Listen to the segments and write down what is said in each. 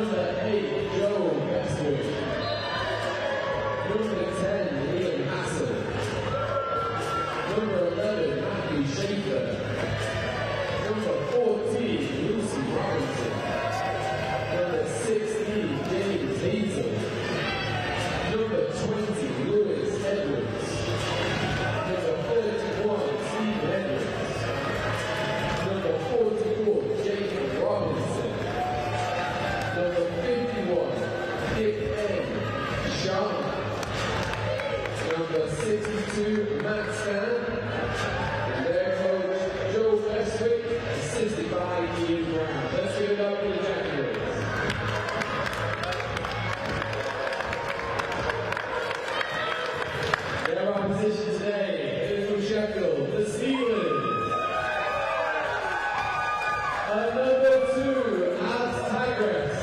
Number 8, Joe Westwood. Number 10, Liam Hassel. Number 11, Matthew Schaefer. Number 14, Lucy Robinson. Number 16, James Hazel. Number 20, Lewis Edwards. Number 31, Steve Edwards. Number 44, Jacob Robinson. Number 51, Dick N. Sean. Number 62, Matt Stan. And their coach, Joe Westwick, assisted by Ian Brown. Let's give it up for the Jaguars. Their opposition today is from Sheffield, the Steelers. Number 2, Alex Tigres.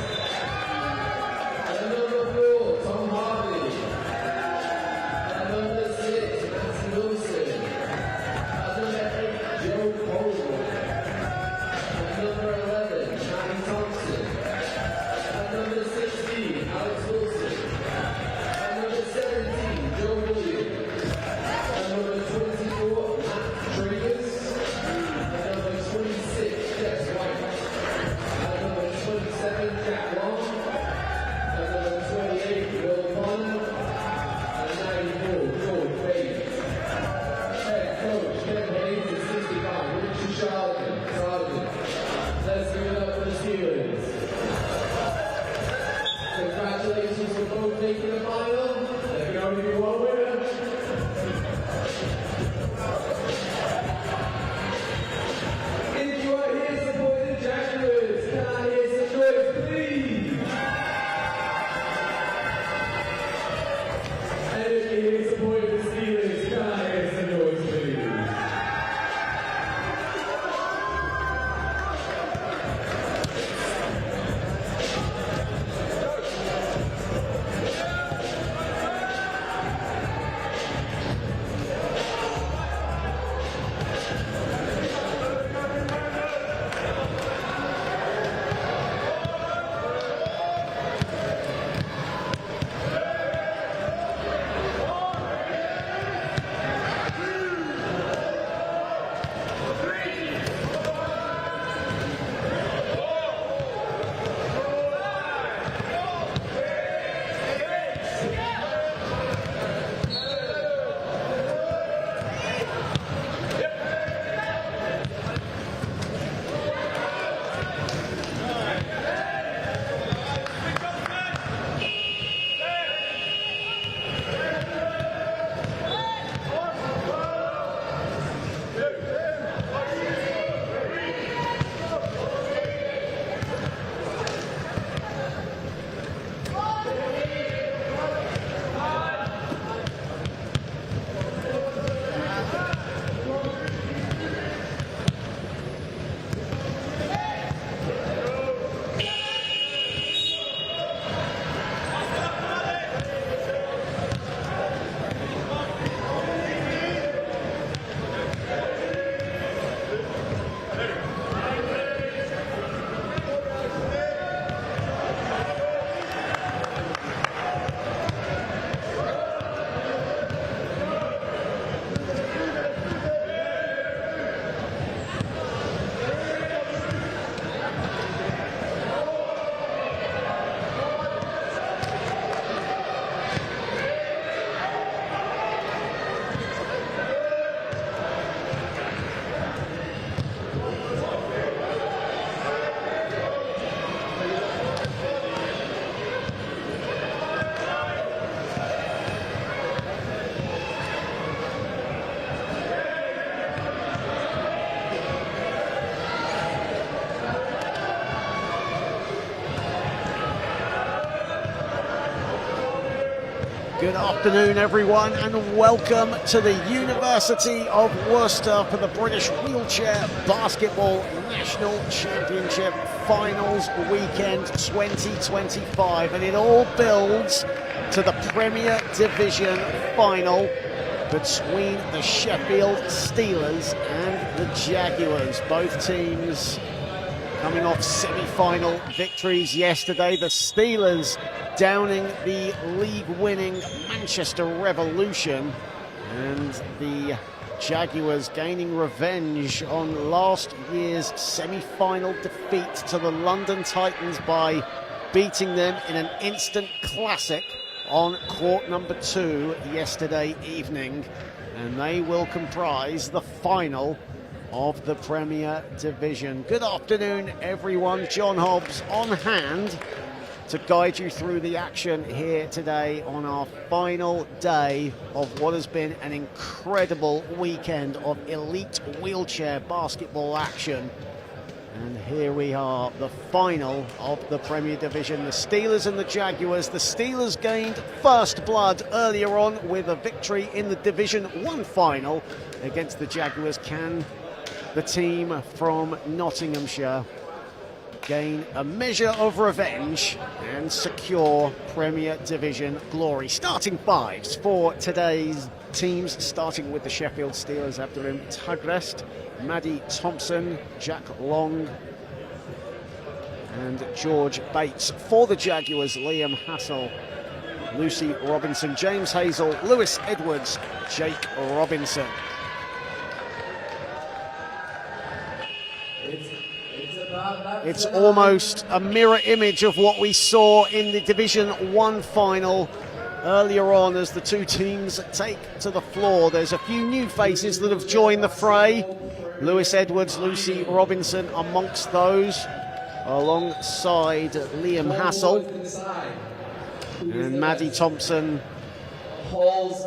Number 4, Tom Harvey. Number 6, Nancy Wilson. Number 8, Joe Cole. Number 11, Shani Thompson. Number 16, Alex Wilson. Number 17, Joe Williams. Number 24, Matt Traders. Number 26, Jess White. Number 27, Jack Long. Number 28, Will Bonner. And 94, George Bates. Head coach, Ken Hayes, assisted by Richard Sergeant. Let's give it up for the Steelers. Congratulations for both making the final. There can only be one winner. If you are here supporting the Jaguars, can I hear some noise, please? And if you're here supporting the Steelers, can I hear some noise, please? Good afternoon, everyone, and welcome to the University of Worcester for the British Wheelchair Basketball National Championship Finals Weekend 2025. And it all builds to the Premier Division final between the Sheffield Steelers and the Jaguars. Both teams coming off semi-final victories yesterday. The Steelers downing the league-winning Manchester Revolution, and the Jaguars gaining revenge on last year's semi-final defeat to the London Titans by beating them in an instant classic on court number 2 yesterday evening. And they will comprise the final of the Premier Division. Good afternoon, everyone. John Hobbs on hand to guide you through the action here today on our final day of what has been an incredible weekend of elite wheelchair basketball action. And here we are, the final of the Premier Division. The Steelers and the Jaguars. The Steelers gained first blood earlier on with a victory in the Division 1 final against the Jaguars. Can the team from Nottinghamshire gain a measure of revenge and secure Premier Division glory? Starting fives for today's teams, starting with the Sheffield Steelers. Abdulrim Tagrest, Maddie Thompson, Jack Long and George Bates. For the Jaguars, Liam Hassel, Lucy Robinson, James Hazel, Lewis Edwards, Jake Robinson. It's almost a mirror image of what we saw in the Division 1 final earlier on as the two teams take to the floor. There's a few new faces that have joined the fray. Lewis Edwards, Lucy Robinson amongst those, alongside Liam Hassel and Maddie Thompson,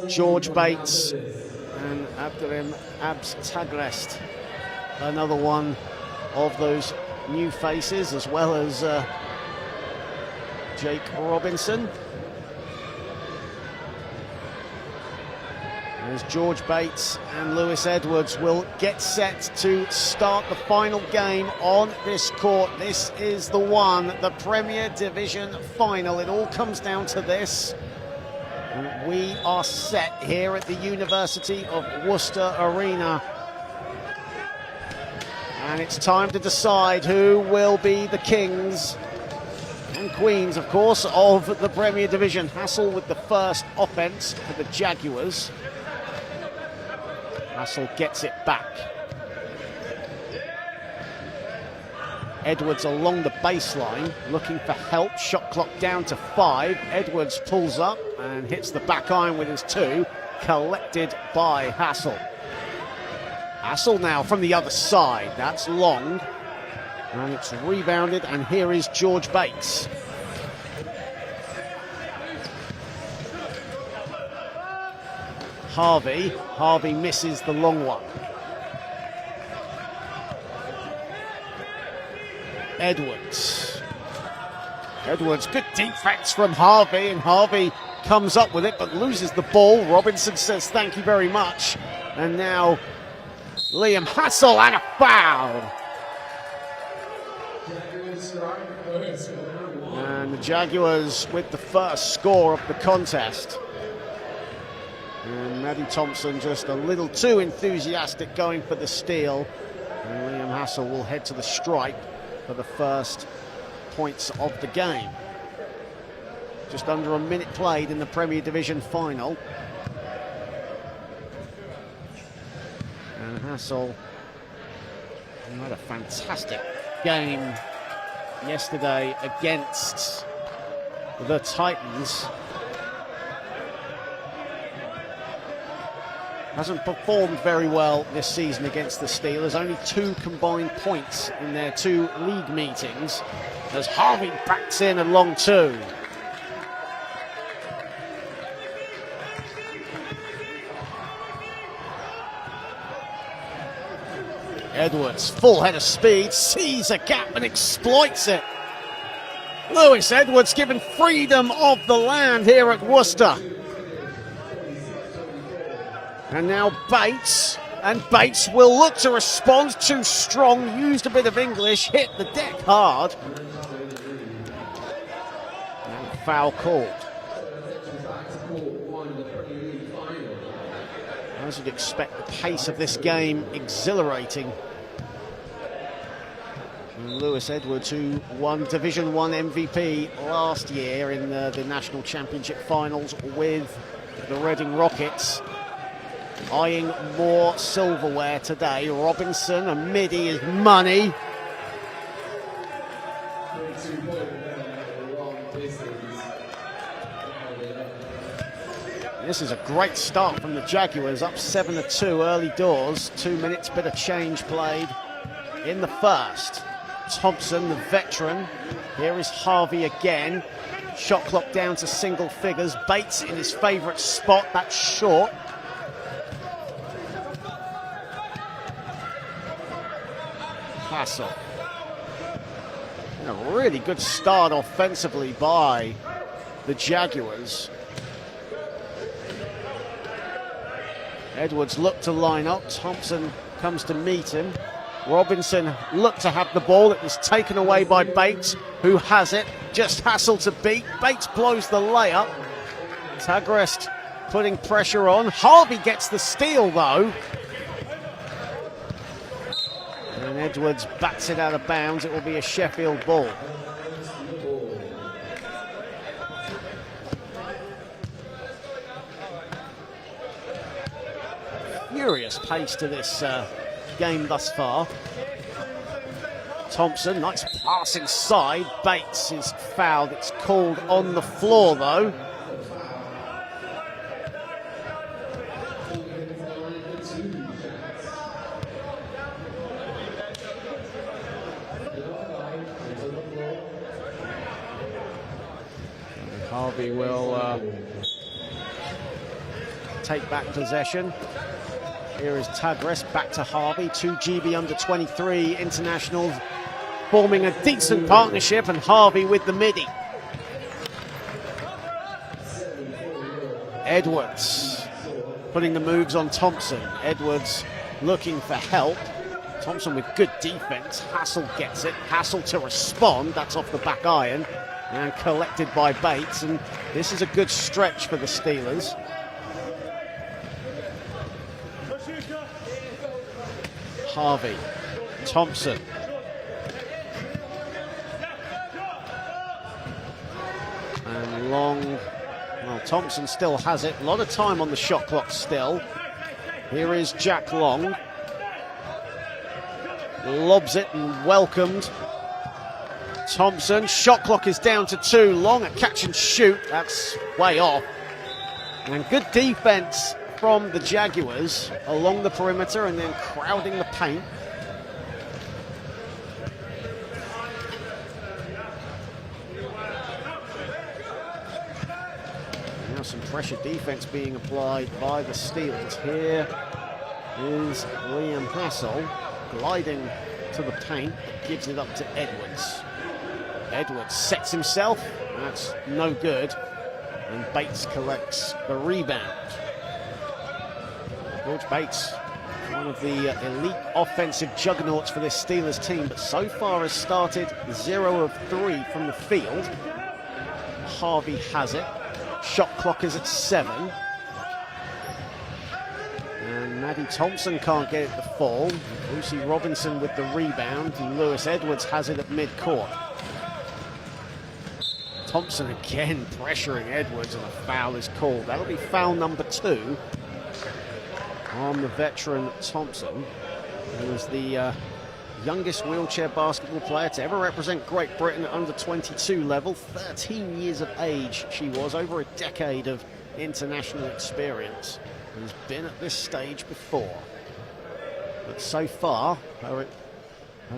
George Bates and Abdulrim Abs Tagrest. Another one of those new faces, as well as Jake Robinson. As George Bates and Lewis Edwards will get set to start the final game on this court. This is the one, the Premier Division final. It all comes down to this. And we are set here at the University of Worcester Arena. And it's time to decide who will be the kings and queens, of course, of the Premier Division. Hassel with the first offense for the Jaguars. Hassel gets it back. Edwards along the baseline, looking for help. Shot clock down to 5. Edwards pulls up and hits the back iron with his 2. Collected by Hassel. Hassel now from the other side. That's long. And it's rebounded, and here is George Bates. Harvey misses the long one. Edwards, good defense from Harvey, and Harvey comes up with it but loses the ball. Robinson says thank you very much. And now Liam Hassel, and a foul. And the Jaguars with the first score of the contest. And Maddie Thompson just a little too enthusiastic going for the steal. And Liam Hassel will head to the stripe for the first points of the game. Just under a minute played in the Premier Division final. And Hassel had a fantastic game yesterday against the Titans. Hasn't performed very well this season against the Steelers. Only 2 combined points in their 2 league meetings, as Harvey backs in a long 2. Edwards, full head of speed, sees a gap and exploits it. Lewis Edwards given freedom of the land here at Worcester. And now Bates, and Bates will look to respond. Too strong, used a bit of English, hit the deck hard. And foul called. As you'd expect, the pace of this game exhilarating, And Lewis Edwards, who won Division 1 MVP last year in the National Championship finals with the Reading Rockets, eyeing more silverware today. Robinson, a midi is money. This is a great start from the Jaguars, up 7-2 early doors. 2 minutes, bit of change played in the first. Thompson, the veteran. Here is Harvey again. Shot clock down to single figures. Bates in his favourite spot, that's short. Hassel. And a really good start offensively by the Jaguars. Edwards looked to line up. Thompson comes to meet him. Robinson looked to have the ball. It was taken away by Bates, who has it. Just Hassel to beat. Bates blows the layup. Tagrest putting pressure on. Harvey gets the steal, though. And Edwards bats it out of bounds. It will be a Sheffield ball. Furious pace to this game thus far. Thompson, nice pass inside. Bates is fouled. It's called on the floor, though. Harvey will take back possession. Here is Tagrest, back to Harvey. 2 GB under 23 internationals forming a decent partnership, and Harvey with the midi. Edwards putting the moves on Thompson. Edwards looking for help. Thompson with good defense. Hassel gets it. Hassel to respond. That's off the back iron and collected by Bates. And this is a good stretch for the Steelers. Harvey, Thompson. And Long, well, Thompson still has it. A lot of time on the shot clock still. Here is Jack Long. Lobs it and welcomed. Thompson, shot clock is down to 2. Long, a catch and shoot. That's way off. And good defense from the Jaguars along the perimeter and then crowding the paint. Now some pressure defense being applied by the Steelers. Here is Liam Hassel gliding to the paint, gives it up to Edwards. Edwards sets himself, that's no good, and Bates collects the rebound. George Bates, one of the elite offensive juggernauts for this Steelers team, but so far has started 0 of 3 from the field. Harvey has it. Shot clock is at 7. And Maddie Thompson can't get it to fall. Lucy Robinson with the rebound. And Lewis Edwards has it at mid-court. Thompson again pressuring Edwards, and a foul is called. That'll be foul number 2 on the veteran Thompson, who is the youngest wheelchair basketball player to ever represent Great Britain at under 22 level. 13 years of age she was, over a decade of international experience, and has been at this stage before. But so far, her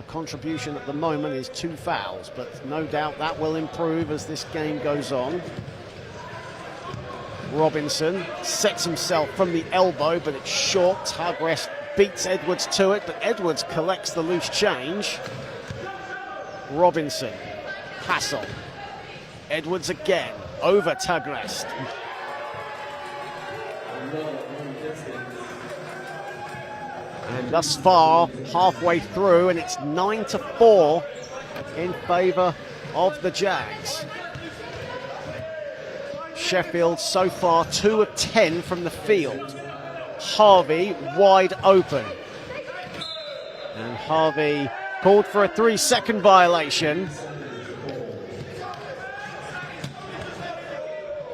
contribution at the moment is 2 fouls, but no doubt that will improve as this game goes on. Robinson sets himself from the elbow, but it's short. Tagrest beats Edwards to it, but Edwards collects the loose change. Robinson, Hassel, Edwards again, over Tagrest. And thus far, halfway through, and it's 9-4 in favour of the Jags. Sheffield so far 2 of 10 from the field. Harvey wide open. And Harvey Called for a 3-second violation.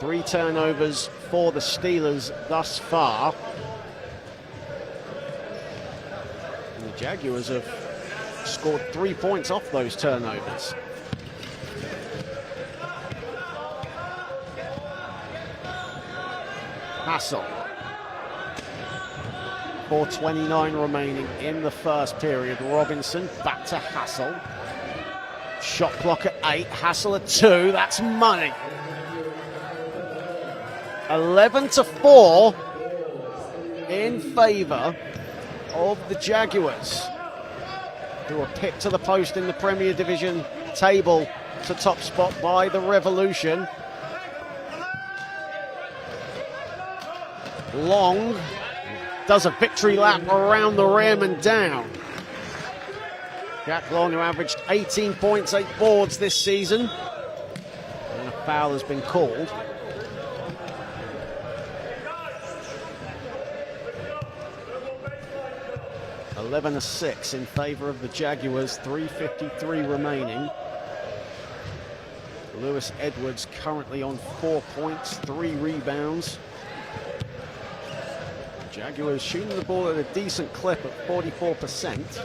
3 turnovers for the Steelers thus far. And the Jaguars have scored 3 points off those turnovers. Hassel. 4:29 remaining in the first period. Robinson back to Hassel. Shot clock at 8. Hassel at 2. That's money. 11-4 in favour of the Jaguars, who are picked to the post in the Premier Division table to top spot by the Revolution. Long does a victory lap around the rim and down. Jack Long, who averaged 18 points, 8 boards this season. And a foul has been called. (11-6) in favour of the Jaguars, 3:53 remaining. Lewis Edwards currently on 4 points, 3 rebounds. Jaguars shooting the ball at a decent clip at 44%.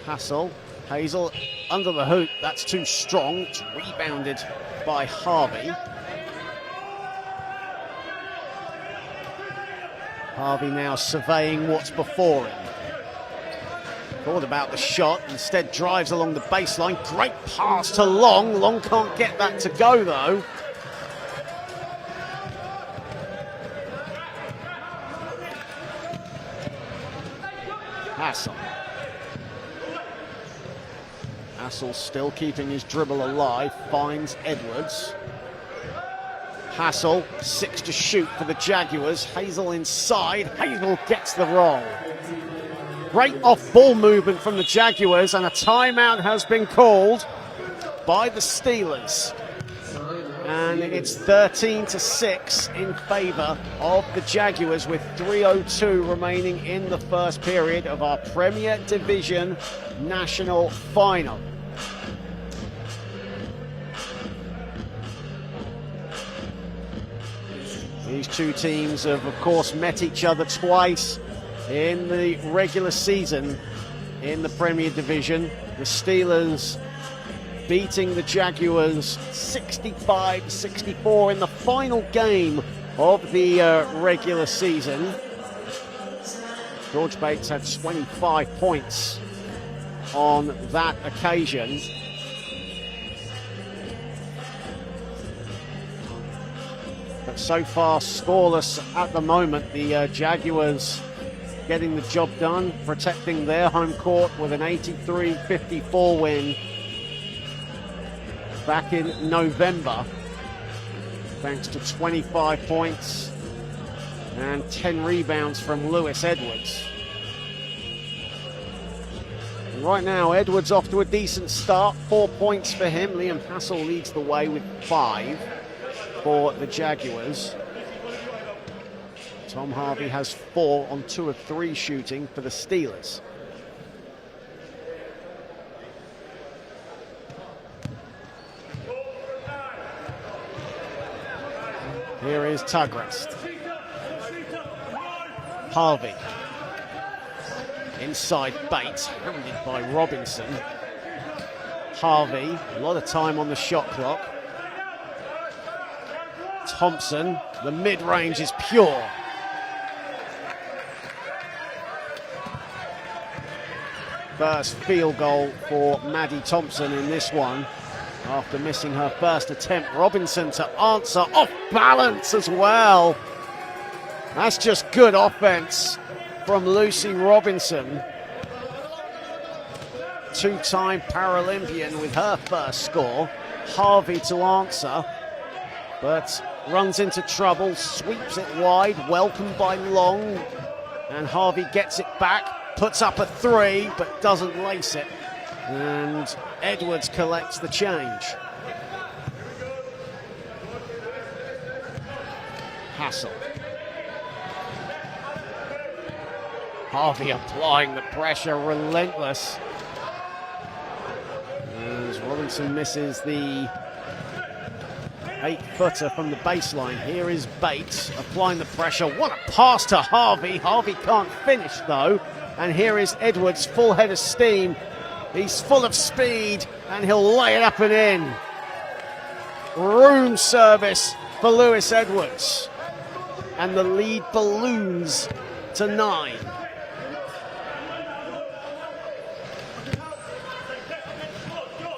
Hassel, Hazel under the hoop, that's too strong. It's rebounded by Harvey. Harvey now surveying what's before him. Thought about the shot, instead drives along the baseline. Great pass to Long. Long can't get that to go though. Hassel. Hassel still keeping his dribble alive, finds Edwards. Hassel, 6 to shoot for the Jaguars. Hazel inside. Hazel gets the roll. Great off-ball movement from the Jaguars, and a timeout has been called by the Steelers. And it's 13-6 in favour of the Jaguars, with 3:02 remaining in the first period of our Premier Division National Final. These two teams have, of course, met each other twice in the regular season in the Premier Division. The Steelers beating the Jaguars 65-64 in the final game of the regular season. George Bates had 25 points on that occasion. But so far scoreless at the moment. The Jaguars getting the job done, protecting their home court with an 83-54 win back in November, thanks to 25 points and 10 rebounds from Lewis Edwards. And right now, Edwards off to a decent start, 4 points for him. Liam Hassel leads the way with 5 for the Jaguars. Tom Harvey has 4 on 2 of 3 shooting for the Steelers. Here is Tugrest. Harvey. Inside Bates, handed by Robinson. Harvey, a lot of time on the shot clock. Thompson, the mid-range is pure. First field goal for Maddie Thompson in this one. After missing her first attempt, Robinson to answer, off balance as well. That's just good offense from Lucy Robinson. Two-time Paralympian with her first score. Harvey to answer, but runs into trouble, sweeps it wide, welcomed by Long, and Harvey gets it back, puts up a 3, but doesn't lace it. And Edwards collects the change. Hassel. Harvey applying the pressure, relentless. As Robinson misses the 8-footer from the baseline. Here is Bates applying the pressure. What a pass to Harvey. Harvey can't finish though. And here is Edwards, full head of steam. He's full of speed and he'll lay it up and in. Room service for Lewis Edwards. And the lead balloons to 9.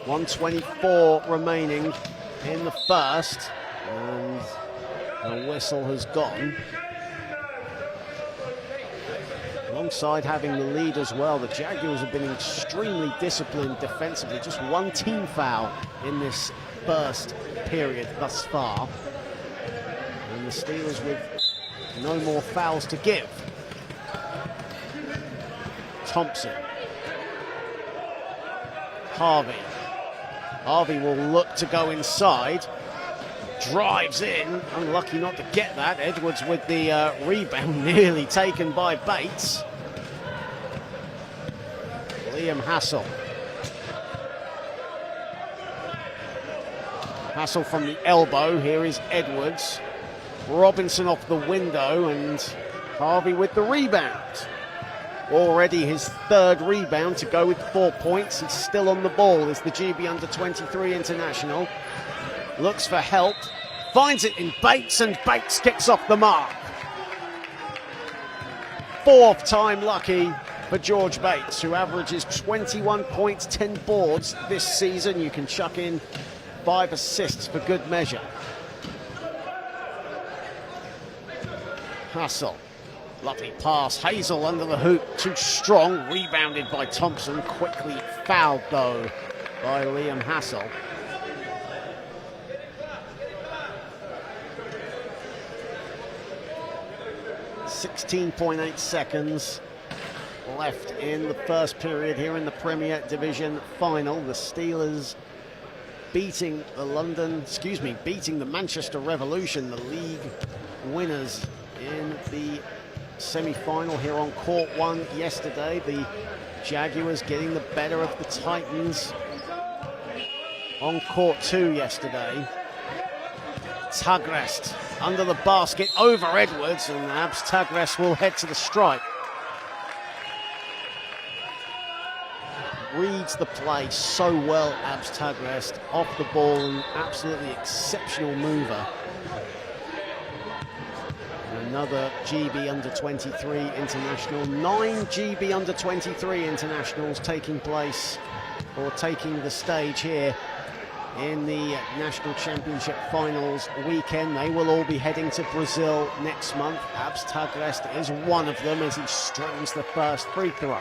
.124 remaining in the first, and the whistle has gone. Alongside having the lead as well, the Jaguars have been extremely disciplined defensively. Just one team foul in this first period thus far. And the Steelers with no more fouls to give. Thompson. Harvey. Harvey will look to go inside. Drives in. Unlucky not to get that. Edwards with the rebound, nearly taken by Bates. Liam Hassel. Hassel from the elbow. Here is Edwards. Robinson off the window and Harvey with the rebound. Already his third rebound to go with 4 points. He's still on the ball as the GB under-23 international. Looks for help. Finds it in Bates and Bates kicks off the mark. Fourth time lucky for George Bates, who averages 21 points, 10 boards this season. You can chuck in 5 assists for good measure. Hassel. Lovely pass. Hazel under the hoop. Too strong. Rebounded by Thompson. Quickly fouled, though, by Liam Hassel. .8 seconds left in the first period here in the Premier Division final. The Steelers beating the Manchester Revolution, the league winners in the semi-final here on court 1 yesterday. The Jaguars getting the better of the Titans on court 2 yesterday. Tagrest under the basket over Edwards, and Abs Tagrest will head to the stripe. Reads the play so well, Abs Tagrest, off the ball, an absolutely exceptional mover. Another GB under-23 international. 9 GB under-23 internationals taking place, or taking the stage here in the National Championship Finals weekend. They will all be heading to Brazil next month. Abs Tagrest is one of them as he strings the first free throw.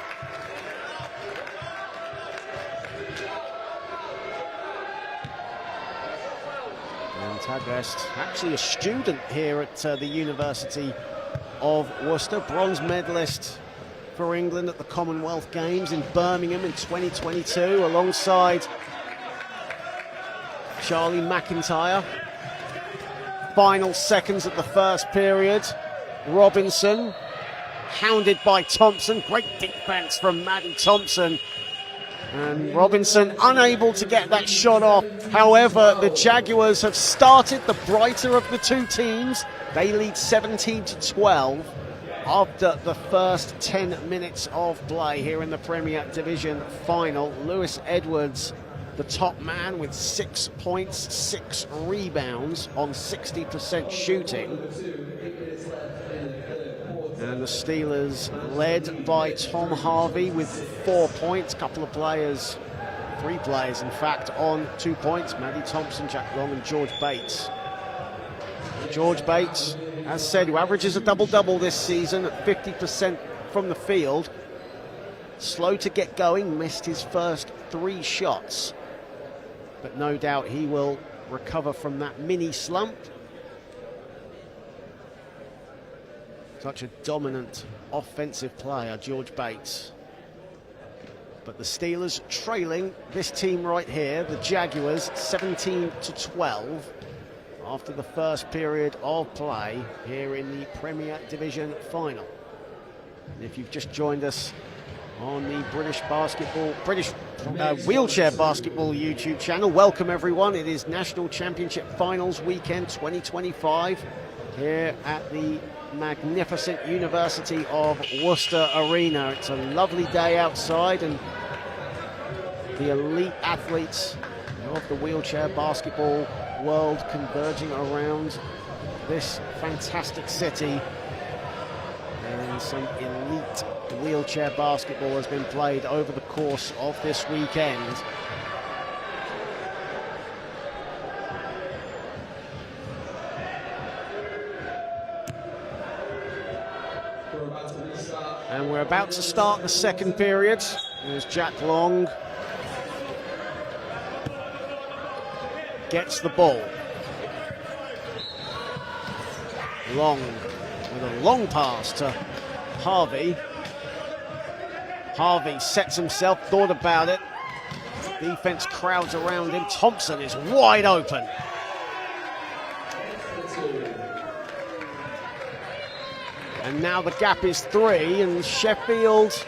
Tagrest, actually a student here at the University of Worcester, bronze medalist for England at the Commonwealth Games in Birmingham in 2022, alongside Charlie McIntyre. Final seconds of the first period. Robinson, hounded by Thompson. Great defense from Maddie Thompson. And Robinson unable to get that shot off. However, the Jaguars have started the brighter of the two teams. They lead 17-12 after the first 10 minutes of play here in the Premier Division final. Lewis Edwards, the top man, with 6 points, 6 rebounds on 60% shooting. And the Steelers led by Tom Harvey with 4 points. Couple of players, 3 players in fact, on 2 points. Maddie Thompson, Jack Long and George Bates. George Bates, as said, who averages a double-double this season at 50% from the field. Slow to get going, missed his first 3 shots. But no doubt he will recover from that mini slump. Such a dominant offensive player, George Bates. But the Steelers trailing this team right here, the Jaguars, 17-12 after the first period of play here in the Premier Division final. And if you've just joined us on the British Wheelchair Basketball YouTube channel, welcome everyone. It is National Championship Finals Weekend 2025 here at the magnificent University of Worcester Arena. It's a lovely day outside, and the elite athletes of the wheelchair basketball world converging around this fantastic city. And some elite wheelchair basketball has been played over the course of this weekend. And we're about to start the second period. There's Jack Long. Gets the ball. Long with a long pass to Harvey. Harvey sets himself, thought about it. Defense crowds around him. Thompson is wide open. And now the gap is 3, and Sheffield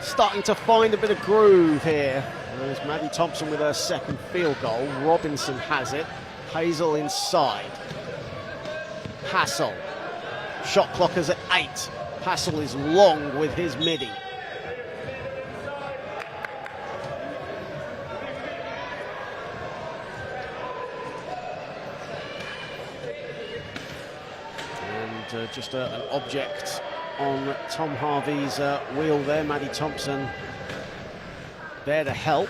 starting to find a bit of groove here. There's Maddie Thompson with her second field goal. Robinson has it. Hazel inside. Hassel. Shot clock is at 8. Hassel is long with his midi. And just an object on Tom Harvey's wheel there. Maddie Thompson there to help.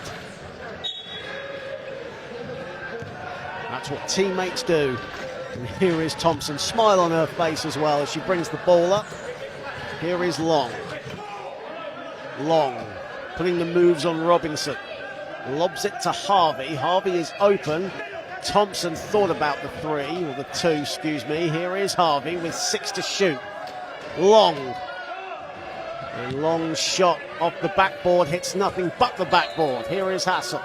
That's what teammates do. And here is Thompson, smile on her face as well as she brings the ball up. Here is Long. Long putting the moves on Robinson. Lobs it to Harvey. Harvey is open. Thompson thought about the 3, or the 2, excuse me. Here is Harvey with 6 to shoot. Long. And Long's shot off the backboard hits nothing but the backboard. Here is Hassel.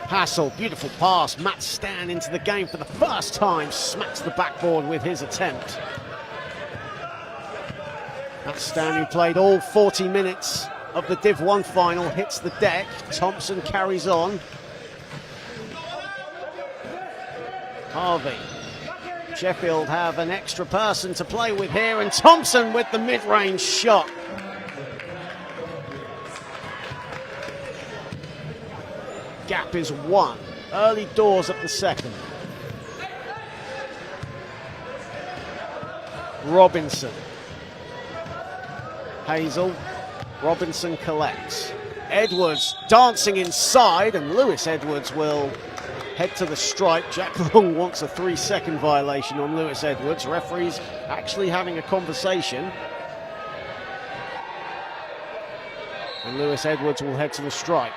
Hassel, beautiful pass. Matt Stan into the game for the first time. Smacks the backboard with his attempt. Matt Stan, who played all 40 minutes of the Div 1 final, hits the deck. Thompson carries on. Harvey. Sheffield have an extra person to play with here, and Thompson with the mid-range shot. Gap is 1. Early doors of the second. Robinson. Hazel. Robinson collects. Edwards dancing inside, and Lewis Edwards will head to the stripe. Jack Long wants a 3-second violation on Lewis Edwards. Referees actually having a conversation. And Lewis Edwards will head to the stripe.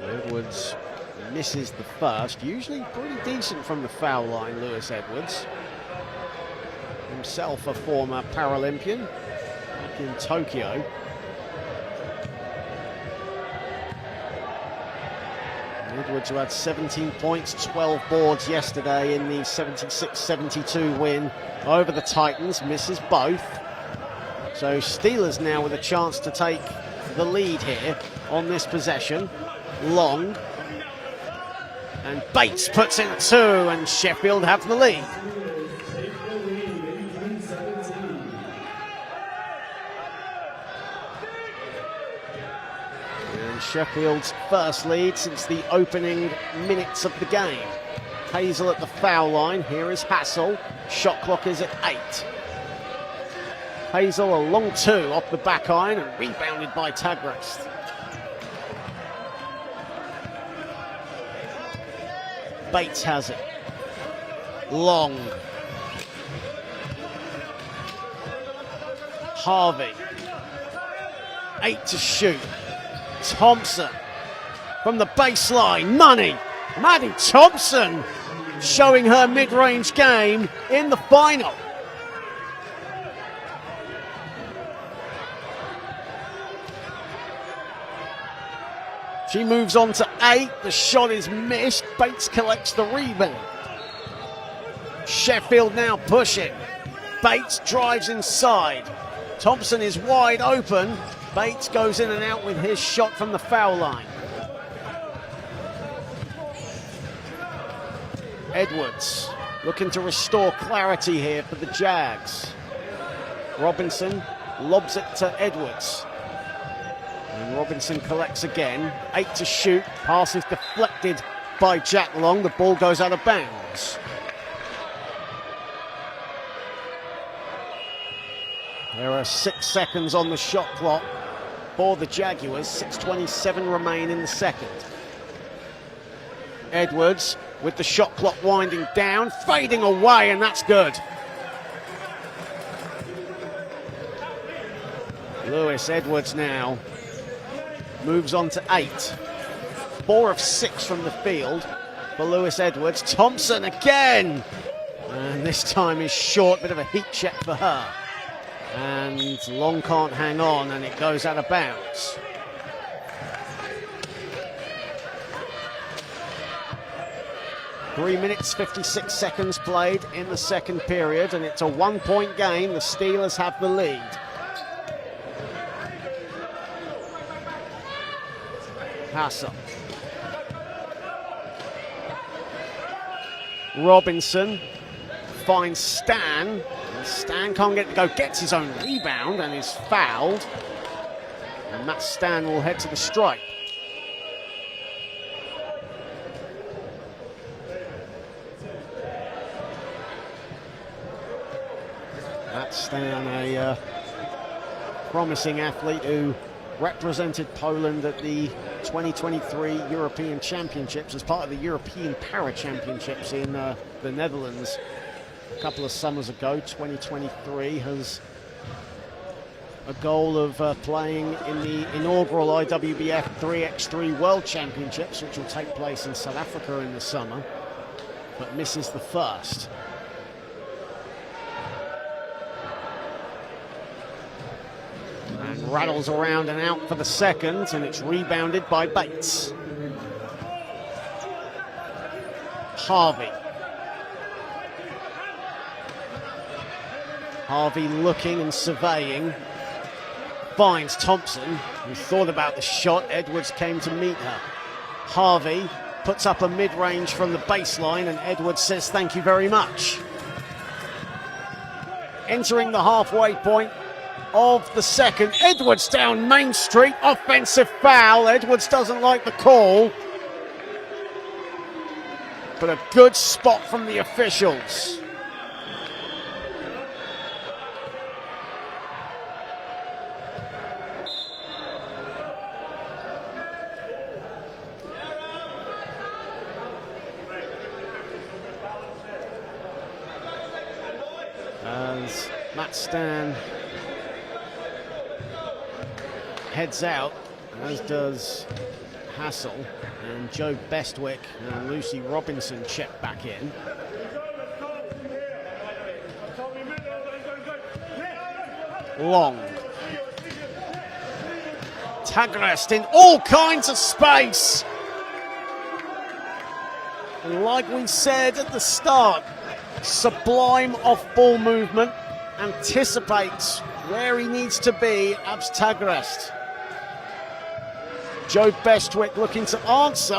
Edwards misses the first. Usually pretty decent from the foul line, Lewis Edwards. Himself a former Paralympian back in Tokyo. Edwards, who had 17 points, 12 boards yesterday in the 76-72 win over the Titans, misses both. So Steelers now with a chance to take the lead here on this possession. Long. And Bates puts in 2, and Sheffield have the lead. And Sheffield's first lead since the opening minutes of the game. Hazel at the foul line. Here is Hassel. Shot clock is at 8. Hazel a long 2 off the back iron and rebounded by Tagrest. Bates has it. Long. Harvey. 8 to shoot. Thompson. from the baseline. Money. Maddie Thompson showing her mid-range game in the final. She moves on to 8. The shot is missed. Bates collects the rebound. Sheffield now pushing. Bates drives inside. Thompson is wide open. Bates goes in and out with his shot from the foul line. Edwards looking to restore clarity here for the Jags. Robinson lobs it to Edwards. And Robinson collects again. 8 to shoot. Pass is deflected by Jack Long. The ball goes out of bounds. There are 6 seconds on the shot clock for the Jaguars. 6:27 remain in the second. Edwards with the shot clock winding down, fading away, and that's good. Lewis Edwards now moves on to 8. 4 of 6 from the field for Lewis Edwards. Thompson again, and this time is short. Bit of a heat check for her. And Long can't hang on, and it goes out of bounds. Three minutes, 56 seconds played in the second period, and it's a 1-point game. The Steelers have the lead. Hassel. Robinson finds Stan. Stan can't get to go, gets his own rebound and is fouled. And Matt Stan will head to the stripe. Matt Stan, a promising athlete who represented Poland at the 2023 European Championships as part of the European Para Championships in the Netherlands a couple of summers ago. 2023 has a goal of playing in the inaugural IWBF 3x3 World Championships, which will take place in South Africa in the summer, but misses the first. And rattles around and out for the second, and it's rebounded by Bates. Harvey looking and surveying, finds Thompson, who thought about the shot. Edwards came to meet her. Harvey puts up a mid-range from the baseline, and Edwards says thank you very much. Entering the halfway point of the second, Edwards down Main Street, offensive foul. Edwards doesn't like the call, but a good spot from the officials. As Matt Stan heads out, as does Hassel, and Joe Bestwick and Lucy Robinson check back in. Long. Tagrest in all kinds of space. And like we said at the start, sublime off-ball movement, anticipates where he needs to be, Abs Tagrest. Joe Bestwick looking to answer,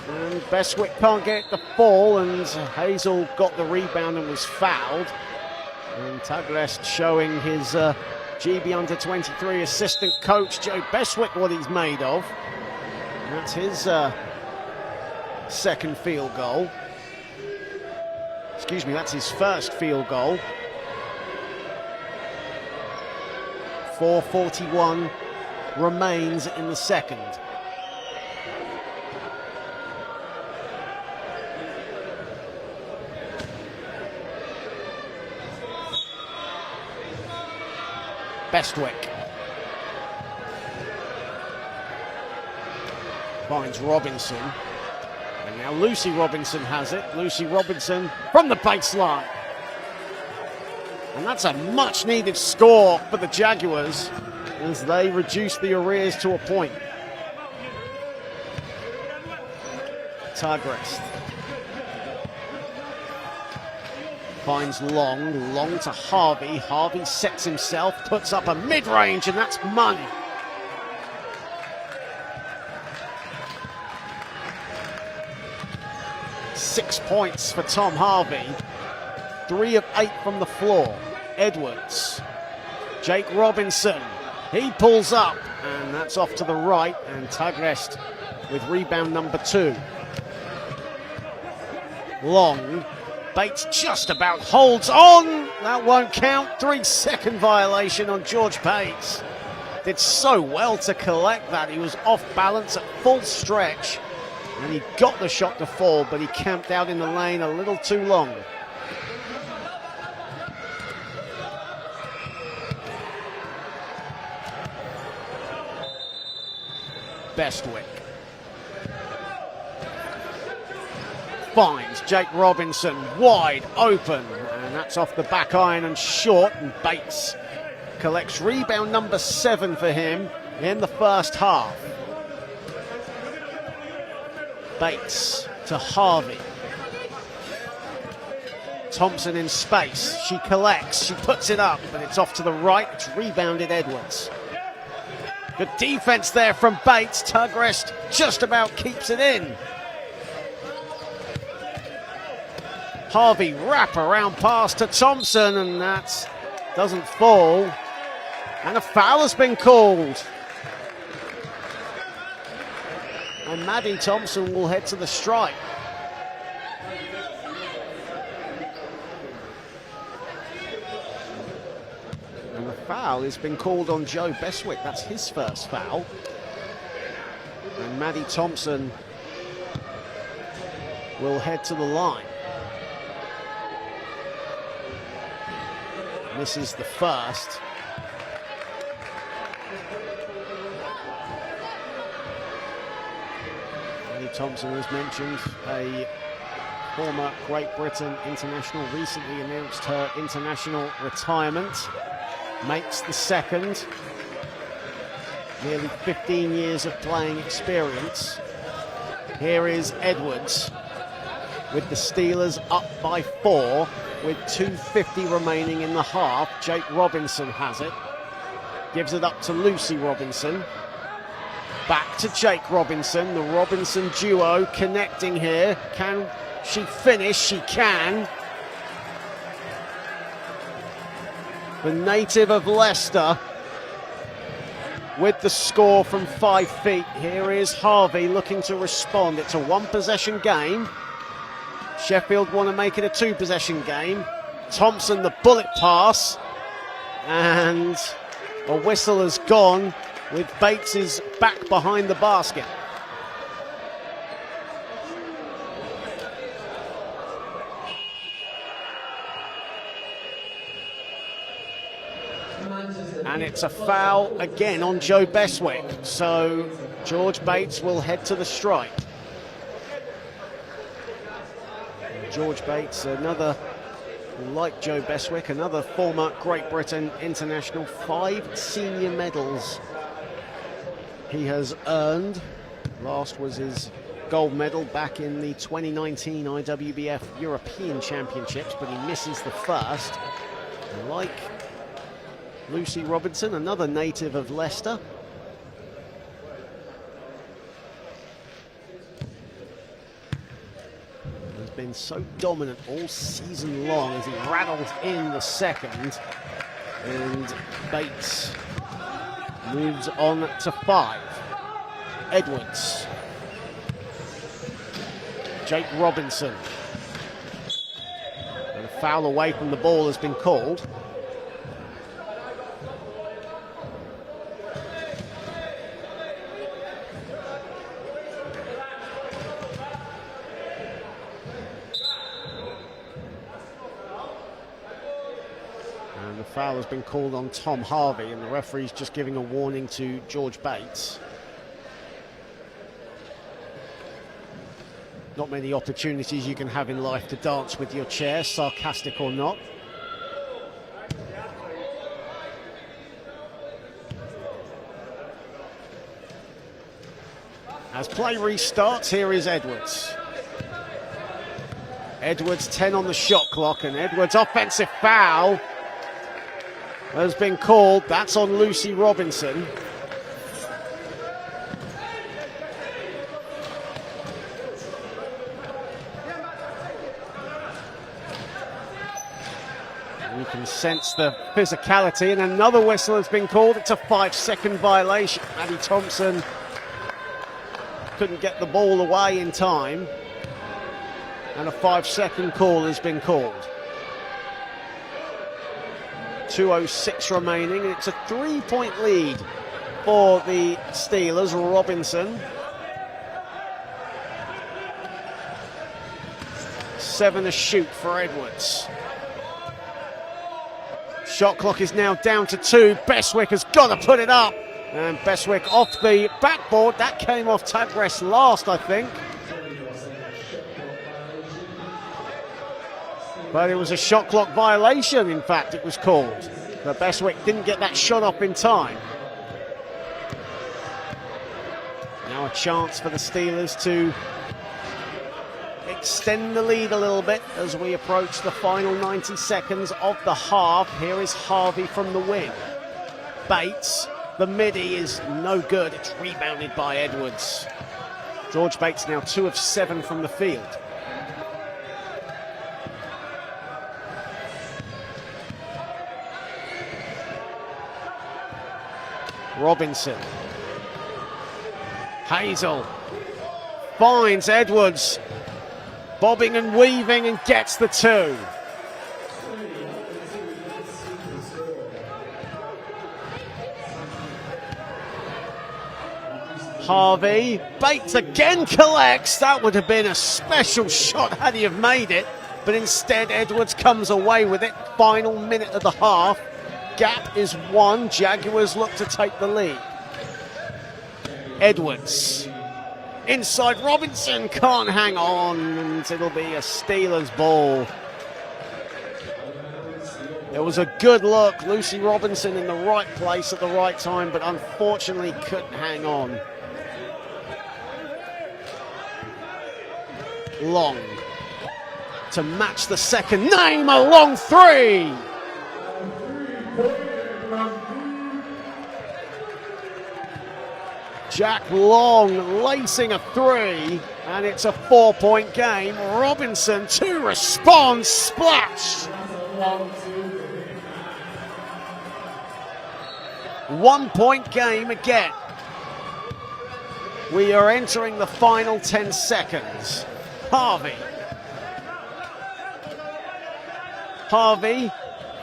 and Bestwick can't get it to fall, and Hazel got the rebound and was fouled. And Tagrest showing his GB under-23 assistant coach Joe Bestwick what he's made of. And that's his second field goal. Excuse me, that's his first field goal. 4:41 remains in the second. Bestwick Finds Robinson. And now Lucy Robinson has it. Lucy Robinson from the baseline. And that's a much needed score for the Jaguars as they reduce the arrears to a point. Tagrest finds Long to Harvey. Harvey sets himself, puts up a mid-range, and that's money. Six points for Tom Harvey. 3 of 8 from the floor. Edwards. Jake Robinson. He pulls up, and that's off to the right, and Tagrest with rebound number 2. Long. Bates just about holds on. That won't count. 3-second violation on George Bates. Did so well to collect that. He was off balance at full stretch, and he got the shot to fall, but he camped out in the lane a little too long. Bestwick finds Jake Robinson wide open, and that's off the back iron and short, and Bates collects rebound number 7 for him in the first half. Bates to Harvey. Thompson in space. She collects. She puts it up, but it's off to the right. It's rebounded Edwards. Good defense there from Bates. Tagrest just about keeps it in. Harvey wrap around pass to Thompson, and that doesn't fall. And a foul has been called. And Maddie Thompson will head to the stripe. And the foul has been called on Joe Bestwick. That's his first foul. And Maddie Thompson will head to the line. This is the first. Thompson, as mentioned, a former Great Britain international, recently announced her international retirement. Makes the second. Nearly 15 years of playing experience. Here is Edwards with the Steelers up by 4 with 2:50 remaining in the half. Jake Robinson has it. Gives it up to Lucy Robinson. Back to Jake Robinson, the Robinson duo connecting here. Can she finish? She can. The native of Leicester with the score from 5 feet. Here is Harvey looking to respond. It's a 1-possession game. Sheffield want to make it a 2-possession game. Thompson, the bullet pass. And a whistle has gone, with Bates's back behind the basket. And it's a foul again on Joe Bestwick. So George Bates will head to the stripe. George Bates, another, like Joe Bestwick, another former Great Britain international. 5 senior medals he has earned. Last was his gold medal back in the 2019 IWBF European Championships, but he misses the first. Like Lucy Robinson, another native of Leicester. He's been so dominant all season long as he rattled in the second. And Bates moves on to 5. Edwards. Jake Robinson. And a foul away from the ball has been called. And the foul has been called on Tom Harvey, and the referee's just giving a warning to George Bates. Not many opportunities you can have in life to dance with your chair, sarcastic or not. As play restarts, here is Edwards. Edwards 10 on the shot clock, and Edwards' offensive foul has been called. That's on Lucy Robinson. You can sense the physicality, and another whistle has been called. It's a 5-second violation. Maddie Thompson couldn't get the ball away in time, and a 5-second call has been called. 2:06 remaining, and it's a 3-point lead for the Steelers. Robinson. 7 to shoot for Edwards. Shot clock is now down to 2. Bestwick has got to put it up. And Bestwick off the backboard. That came off Tagres last, I think. But it was a shot clock violation, in fact, it was called. But Bestwick didn't get that shot off in time. Now a chance for the Steelers to extend the lead a little bit as we approach the final 90 seconds of the half. Here is Harvey from the wing. Bates, the midi is no good. It's rebounded by Edwards. George Bates now 2 of 7 from the field. Robinson. Hazel finds Edwards, bobbing and weaving, and gets the 2. Harvey, Bates again collects. That would have been a special shot had he have made it, but instead Edwards comes away with it. Final minute of the half. Gap is 1. Jaguars look to take the lead. Edwards. Inside, Robinson can't hang on, and it'll be a Steelers ball. It was a good look. Lucy Robinson in the right place at the right time, but unfortunately couldn't hang on. Long to match the second name, a long 3. Jack Long lacing a 3, and it's a 4-point game. Robinson to respond, splash. 1-point game again. We are entering the final 10 seconds. Harvey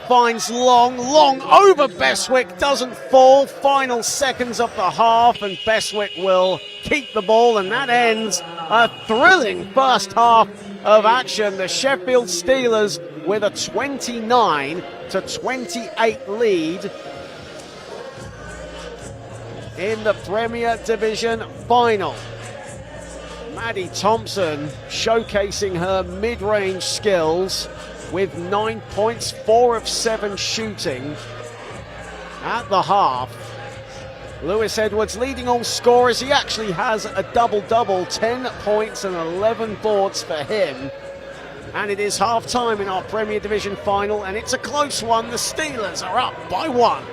finds Long over Bestwick, doesn't fall. Final seconds of the half, and Bestwick will keep the ball, and that ends a thrilling first half of action. The Sheffield Steelers with a 29-28 lead in the Premier Division final. Maddie Thompson showcasing her mid-range skills with 9 points, 4 of 7 shooting at the half. Lewis Edwards leading all scorers. He actually has a double-double, 10 points and 11 boards for him. And it is half-time in our Premier Division final, and it's a close one. The Steelers are up by 1.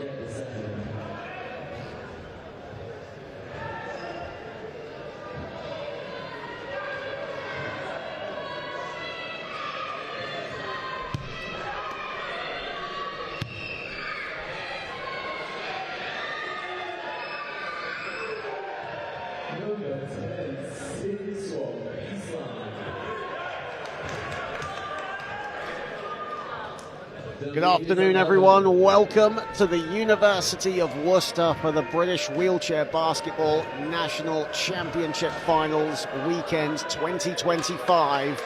get the second. Number 10, Six or baseline. Good afternoon, everyone. Welcome to the University of Worcester for the British Wheelchair Basketball National Championship Finals weekend 2025.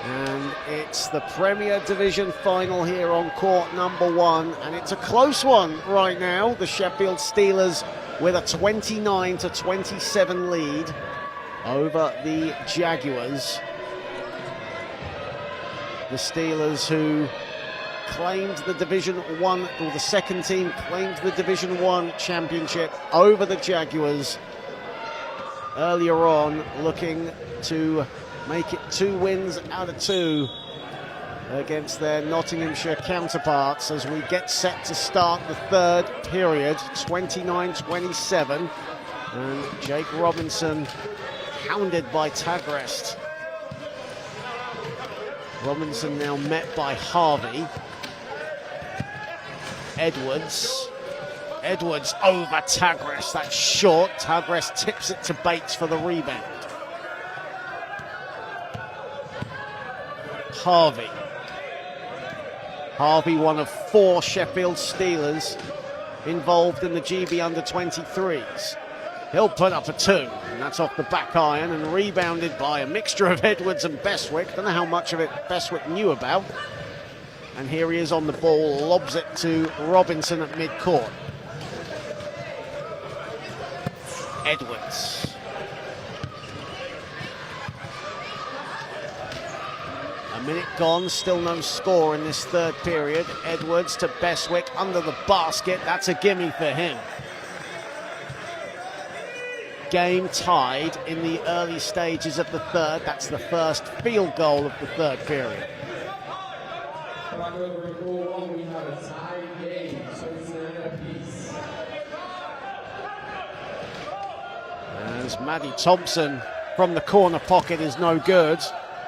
And it's the Premier Division final here on court number 1. And it's a close one right now. The Sheffield Steelers with a 29-27 lead over the Jaguars. The Steelers, who claimed the Division 1, or the second team claimed the Division 1 championship over the Jaguars earlier on, looking to make it 2 wins out of 2 against their Nottinghamshire counterparts as we get set to start the third period, 29-27, and Jake Robinson hounded by Tagrest. Robinson now met by Harvey. Edwards over Tagrest. That's short. Tagrest tips it to Bates for the rebound. Harvey, one of 4 Sheffield Steelers involved in the GB under-23s. He'll put up a 2, and that's off the back iron and rebounded by a mixture of Edwards and Bestwick. Don't know how much of it Bestwick knew about. And here he is on the ball, lobs it to Robinson at mid-court. Edwards. A minute gone, still no score in this third period. Edwards to Bestwick under the basket. That's a gimme for him. Game tied in the early stages of the third. That's the first field goal of the third period. We have a tie game, 29 apiece. As Maddie Thompson from the corner pocket is no good.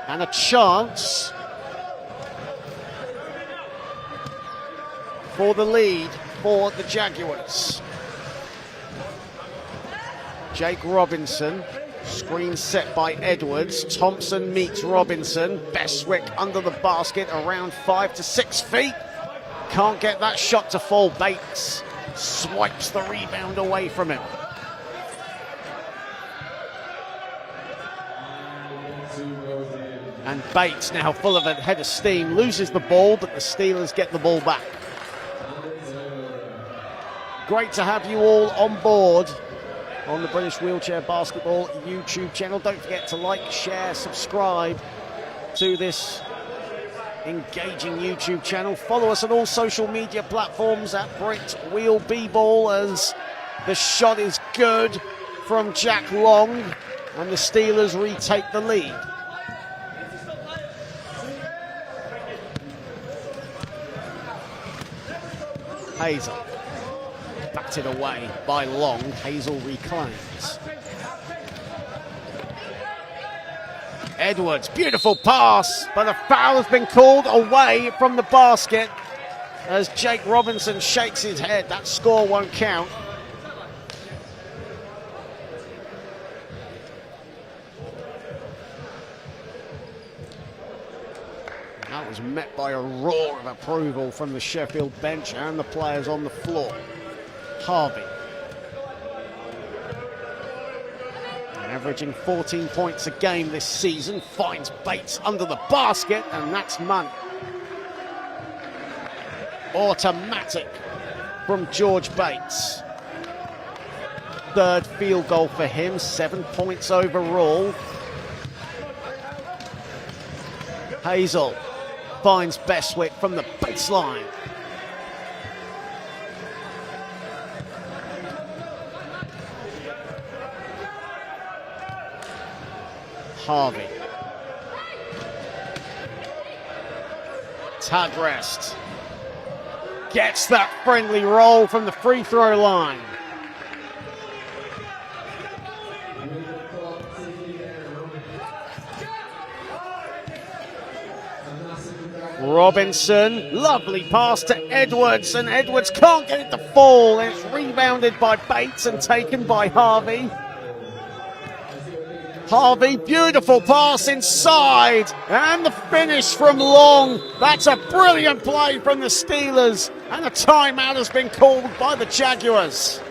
And a chance for the lead for the Jaguars. Jake Robinson, screen set by Edwards. Thompson meets Robinson. Bestwick under the basket, around 5 to 6 feet. Can't get that shot to fall. Bates swipes the rebound away from him. And Bates, now full of a head of steam, loses the ball, but the Steelers get the ball back. Great to have you all on board on the British Wheelchair Basketball YouTube channel. Don't forget to like, share, subscribe to this engaging YouTube channel. Follow us on all social media platforms at Brit Wheel B-Ball, as the shot is good from Jack Long and the Steelers retake the lead. Hazel, batted away by Long. Hazel reclaims. Edwards, beautiful pass, but a foul has been called away from the basket as Jake Robinson shakes his head. That score won't count. That was met by a roar of approval from the Sheffield bench and the players on the floor. Harvey, averaging 14 points a game this season, finds Bates under the basket, and that's money. Automatic from George Bates. Third field goal for him, 7 points overall. Hazel finds Bestwick from the baseline. Harvey. Tagrest. gets that friendly roll from the free throw line. Robinson, lovely pass to Edwards, and Edwards can't get it to fall, and it's rebounded by Bates and taken by Harvey. Harvey, beautiful pass inside, and the finish from Long. That's a brilliant play from the Steelers, and a timeout has been called by the Jaguars.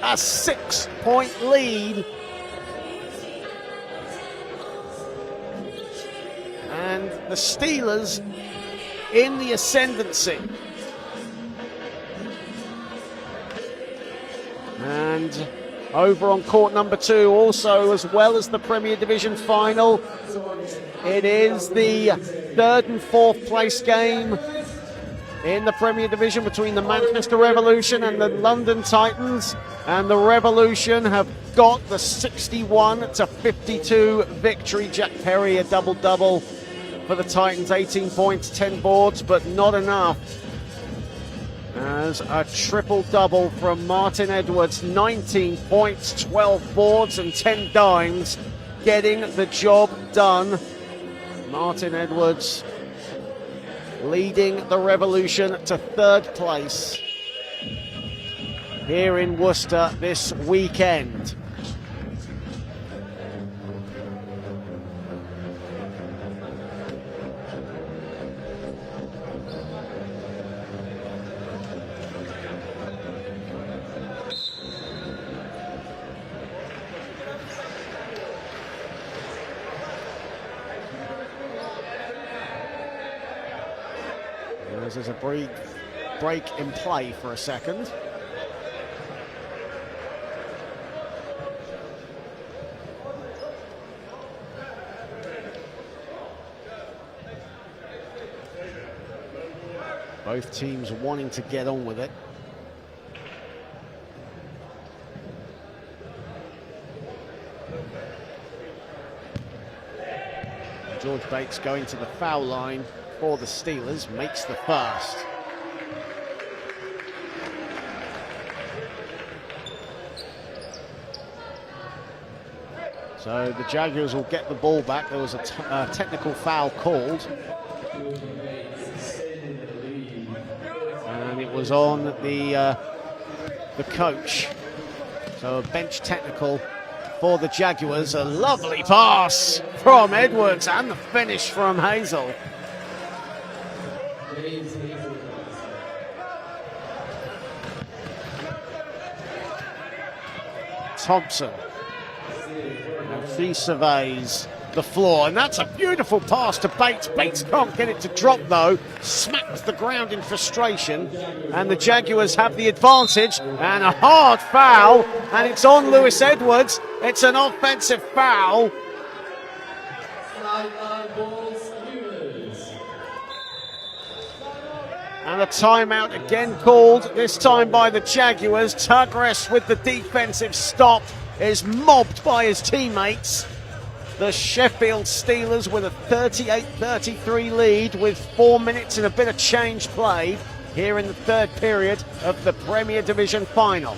A 6-point lead. And the Steelers in the ascendancy. And over on court number 2, also as well as the Premier Division final, it is the 3rd and 4th place game in the Premier Division between the Manchester Revolution and the London Titans. And the Revolution have got the 61-52 victory. Jack Perry, a double-double for the Titans, 18 points, 10 boards, but not enough. As a triple-double from Martin Edwards, 19 points, 12 boards, and 10 dimes, getting the job done. Martin Edwards leading the Revolution to 3rd place here in Worcester this weekend. There's a break in play for a second. Both teams wanting to get on with it. George Bates going to the foul line for the Steelers, makes the first. So the Jaguars will get the ball back. There was a technical foul called. And it was on the coach. So a bench technical for the Jaguars. A lovely pass from Edwards and the finish from Hazel. Thompson, and she surveys the floor, and that's a beautiful pass to Bates. Bates can't get it to drop though, smacks the ground in frustration, and the Jaguars have the advantage, and a hard foul, and it's on Lewis Edwards. It's an offensive foul. And a timeout again called, this time by the Jaguars. Tugres with the defensive stop is mobbed by his teammates. The Sheffield Steelers with a 38-33 lead with 4 minutes and a bit of change played here in the 3rd period of the Premier Division final.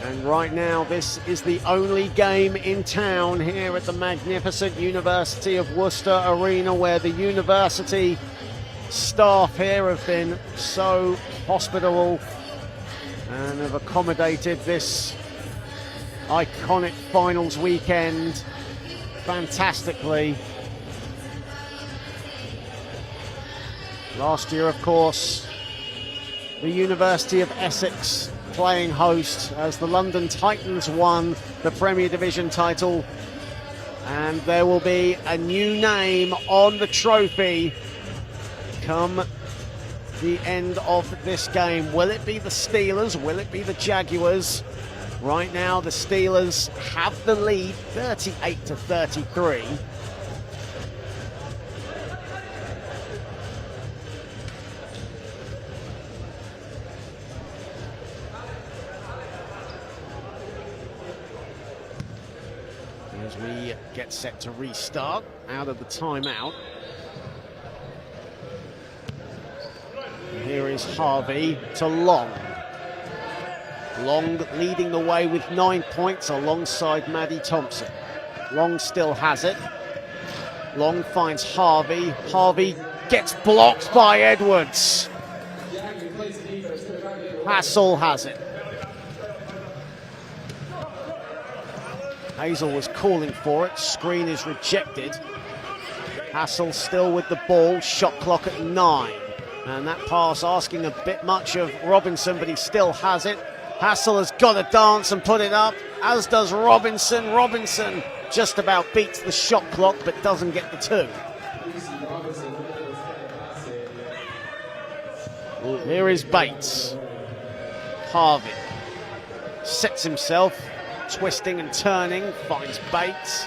And right now, this is the only game in town here at the magnificent University of Worcester Arena, where the university staff here have been so hospitable and have accommodated this iconic finals weekend fantastically. Last year, of course, the University of Essex playing host as the London Titans won the Premier Division title, and there will be a new name on the trophy come the end of this game. Will it be the Steelers? Will it be the Jaguars? Right now the Steelers have the lead 38-33. as we get set to restart out of the timeout. And here is Harvey to Long. Long leading the way with 9 points alongside Maddie Thompson. Long still has it. Long finds Harvey. Harvey gets blocked by Edwards. Hassel has it. Hazel was calling for it. Screen is rejected. Hassel still with the ball. Shot clock at 9. And that pass asking a bit much of Robinson, but he still has it. Hassel has got to dance and put it up, as does Robinson. Robinson just about beats the shot clock, but doesn't get the 2. Here is Bates. Harvey sets himself, twisting and turning, finds Bates.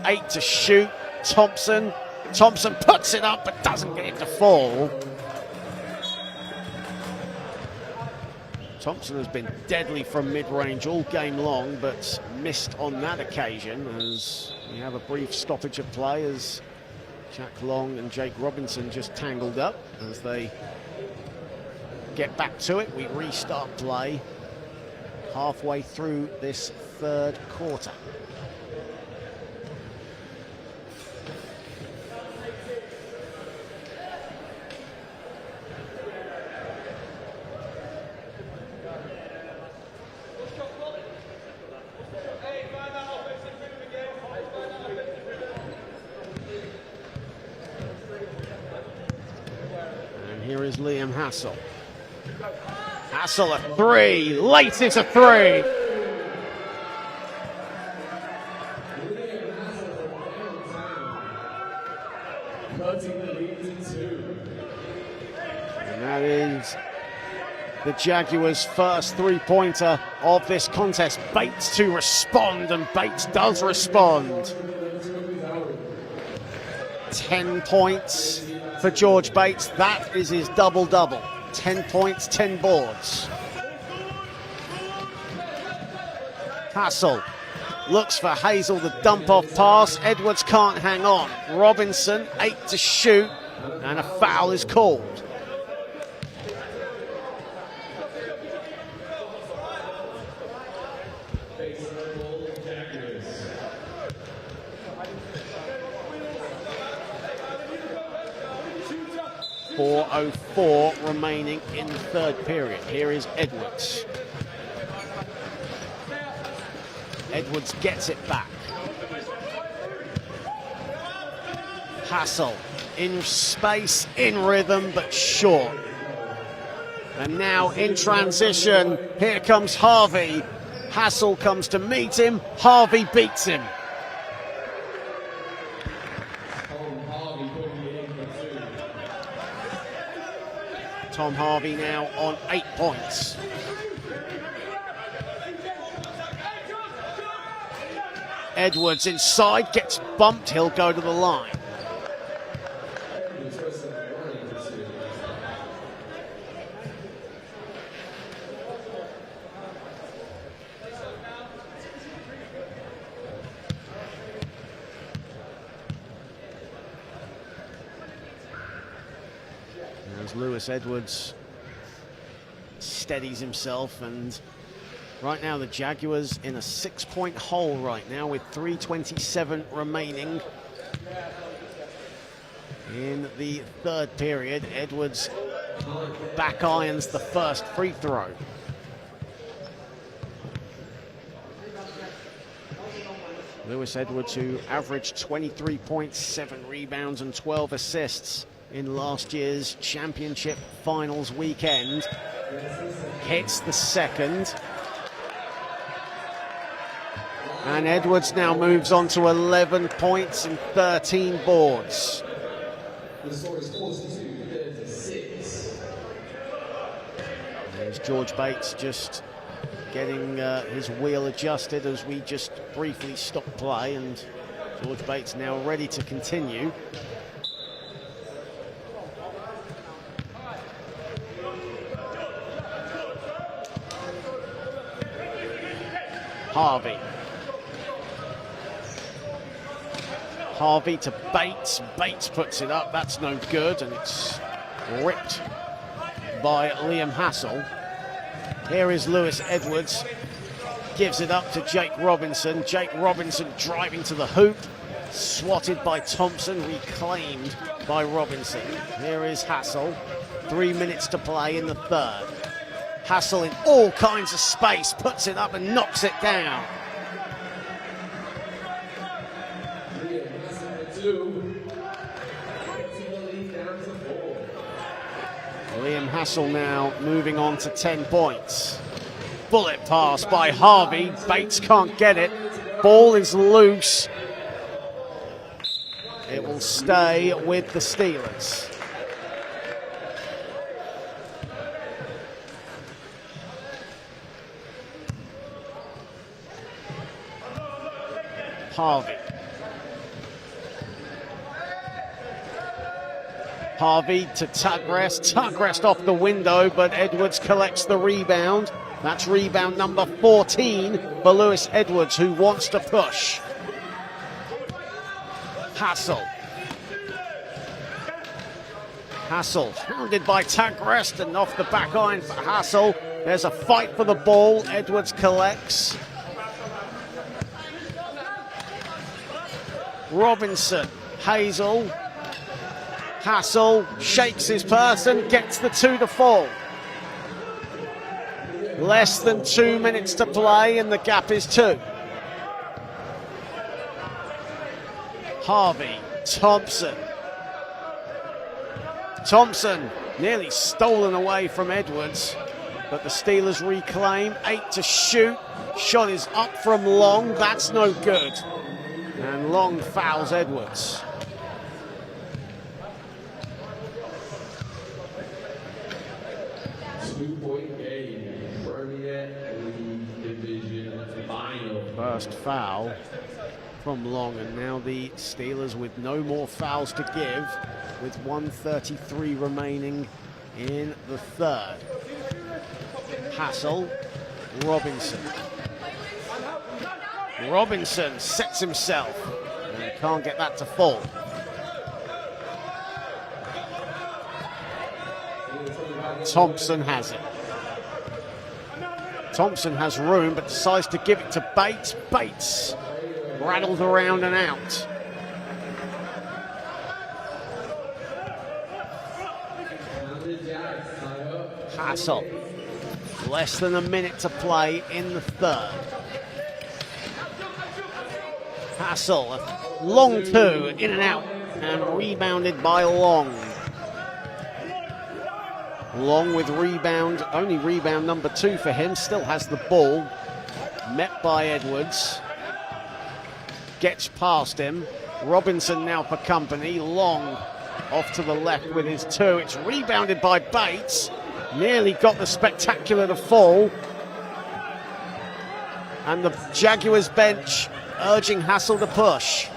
8 to shoot. Thompson puts it up, but doesn't get it to fall. Thompson has been deadly from mid-range all game long, but missed on that occasion, as we have a brief stoppage of play as Jack Long and Jake Robinson just tangled up. As they get back to it, we restart play halfway through this third quarter. Here is Liam Hassel. Hassel a 3, late it's a 3. And that is the Jaguars' first 3-pointer of this contest. Bates to respond, and Bates does respond. 10 points for George Bates. That is his double-double. 10 points, 10 boards. Hassel looks for Hazel, the dump-off pass. Edwards can't hang on. Robinson, 8 to shoot, and a foul is called. .404 remaining in the third period. Here is Edwards. Edwards gets it back. Hassel in space, in rhythm, but short. And now in transition, here comes Harvey. Hassel comes to meet him. Harvey beats him. Tom Harvey now on 8 points. Edwards inside, gets bumped, he'll go to the line. As Lewis Edwards steadies himself, and right now the Jaguars in a 6-point hole right now with 3:27 remaining in the third period. Edwards back irons the first free throw. Lewis Edwards, who averaged 23 points, 7 rebounds and 12 assists in last year's championship finals weekend, hits the second. And Edwards now moves on to 11 points and 13 boards. The score is 42-36. There's George Bates just getting his wheel adjusted as we just briefly stop play, and George Bates now ready to continue. Harvey. Harvey to Bates. Bates puts it up. That's no good, and it's ripped by Liam Hassel. Here is Lewis Edwards. Gives it up to Jake Robinson. Jake Robinson driving to the hoop. Swatted by Thompson. Reclaimed by Robinson. Here is Hassel. 3 minutes to play in the third. Hassel in all kinds of space. Puts it up and knocks it down. Liam Hassel now moving on to 10 points. Bullet pass by Harvey. Bates can't get it. Ball is loose. It will stay with the Steelers. Harvey. Harvey to Tugrest. Tugrest off the window, but Edwards collects the rebound. That's rebound number 14 for Lewis Edwards, who wants to push. Hassel. Hassel hounded by Tugrest, and off the back iron for Hassel. There's a fight for the ball. Edwards collects. Robinson. Hazel. Hassel shakes his person, gets the two to fall. Less than 2 minutes to play, and the gap is 2. Harvey, Thompson. Thompson nearly stolen away from Edwards, but the Steelers reclaim. 8 to shoot. Shot is up from Long. That's no good. And Long fouls Edwards. First foul from Long, and now the Steelers with no more fouls to give, with 1:33 remaining in the third. Hassel, Robinson. Robinson sets himself and can't get that to fall. Thompson has it. Thompson has room, but decides to give it to Bates. Bates rattled around and out. Hassel. Less than a minute to play in the third. Hassel, a long two, in and out, and rebounded by Long. Long with rebound, only rebound number 2 for him, still has the ball. Met by Edwards. Gets past him. Robinson now for company. Long off to the left with his 2. It's rebounded by Bates. Nearly got the spectacular to fall. And the Jaguars bench urging Hassel to push.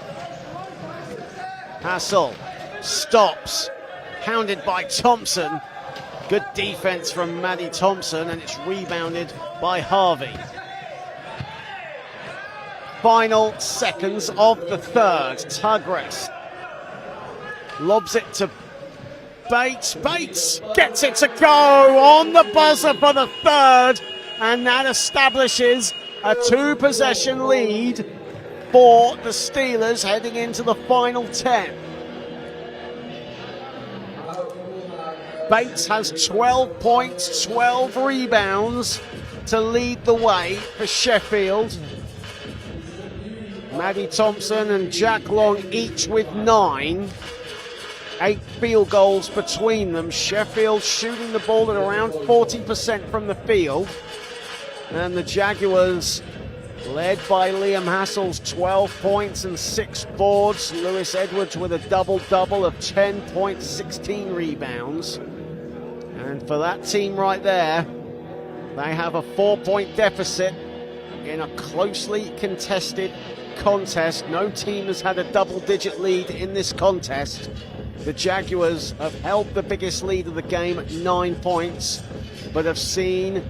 Hassel stops. Hounded by Thompson. Good defense from Maddie Thompson, and it's rebounded by Harvey. Final seconds of the third. Tugrest lobs it to Bates. Bates gets it to go on the buzzer for the third, and that establishes a 2-possession lead for the Steelers heading into the final 10. Bates has 12 points, 12 rebounds to lead the way for Sheffield. Maddie Thompson and Jack Long each with 9. 8 field goals between them. Sheffield shooting the ball at around 40% from the field. And the Jaguars, led by Liam Hassel's 12 points and 6 boards. Lewis Edwards with a double-double of 10 points, 16 rebounds. And for that team right there, they have a 4-point deficit in a closely contested contest. No team has had a double-digit lead in this contest. The Jaguars have held the biggest lead of the game at 9 points, but have seen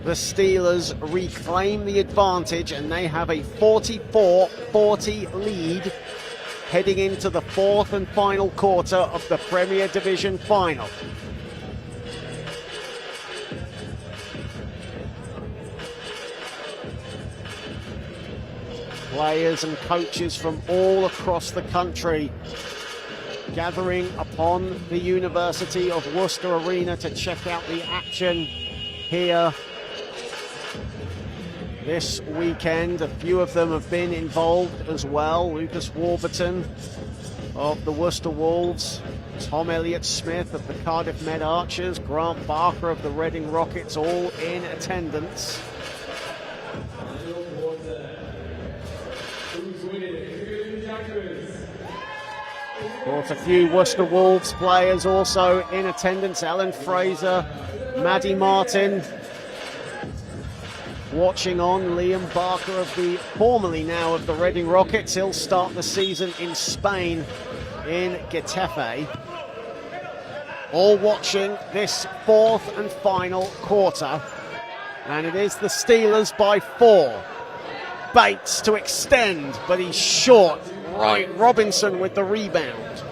the Steelers reclaim the advantage, and they have a 44-40 lead heading into the fourth and final quarter of the Premier Division final. Players and coaches from all across the country gathering upon the University of Worcester Arena to check out the action here this weekend. A few of them have been involved as well. Lucas Warburton of the Worcester Wolves, Tom Elliott-Smith of the Cardiff Med Archers, Grant Barker of the Reading Rockets, all in attendance. Of course, a few Worcester Wolves players also in attendance. Alan Fraser, Maddie Martin, watching on. Liam Barker of the formerly now of the Reading Rockets. He'll start the season in Spain in Getafe. All watching this fourth and final quarter. And it is the Steelers by 4. Bates to extend, but he's short. Right, Robinson with the rebound.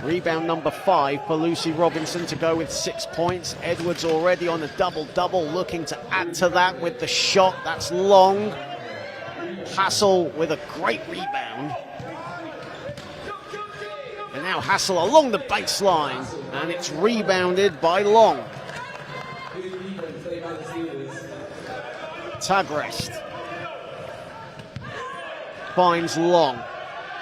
Rebound number 5 for Lucy Robinson to go with 6 points. Edwards already on a double-double, looking to add to that with the shot. That's Long. Hassel with a great rebound. And now Hassel along the baseline, and it's rebounded by Long. Tagrest finds Long.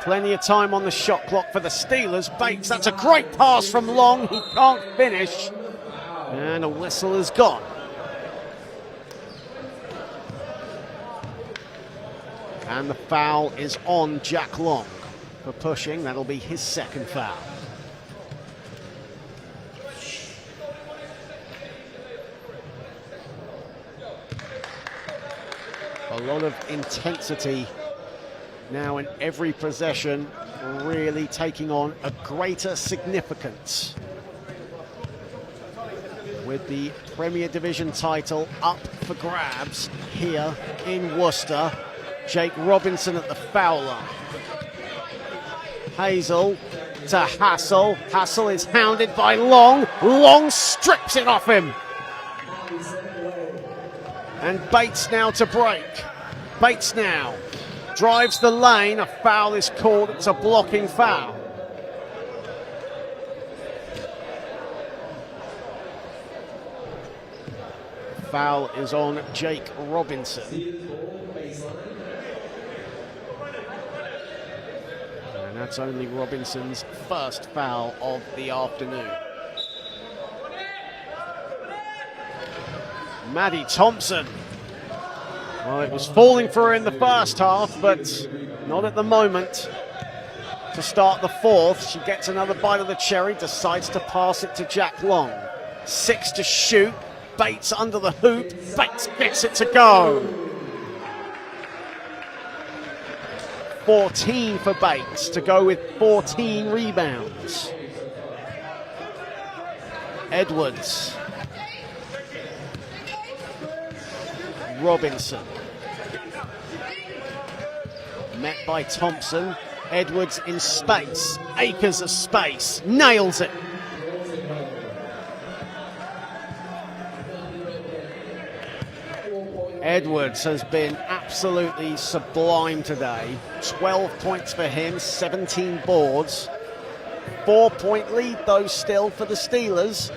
Plenty of time on the shot clock for the Steelers. Bates, that's a great pass from Long. He can't finish. And a whistle is gone. And the foul is on Jack Long for pushing. That'll be his second foul. A lot of intensity now in every possession, really taking on a greater significance. With the Premier Division title up for grabs here in Worcester. Jake Robinson at the foul line. Hazel to Hassel. Hassel is hounded by Long. Long strips it off him. And Bates now to break. Bates now drives the lane. A foul is called. It's a blocking foul. Foul is on Jake Robinson. And that's only Robinson's first foul of the afternoon. Maddie Thompson. Well, it was falling for her in the first half, but not at the moment. To start the fourth, she gets another bite of the cherry, decides to pass it to Jack Long. 6 to shoot. Bates under the hoop. Bates gets it to go. 14 for Bates to go with 14 rebounds. Edwards. Robinson. Met by Thompson. Edwards in space. Acres of space. Nails it. Edwards has been absolutely sublime today. 12 points for him, 17 boards. 4-point lead though still for the Steelers.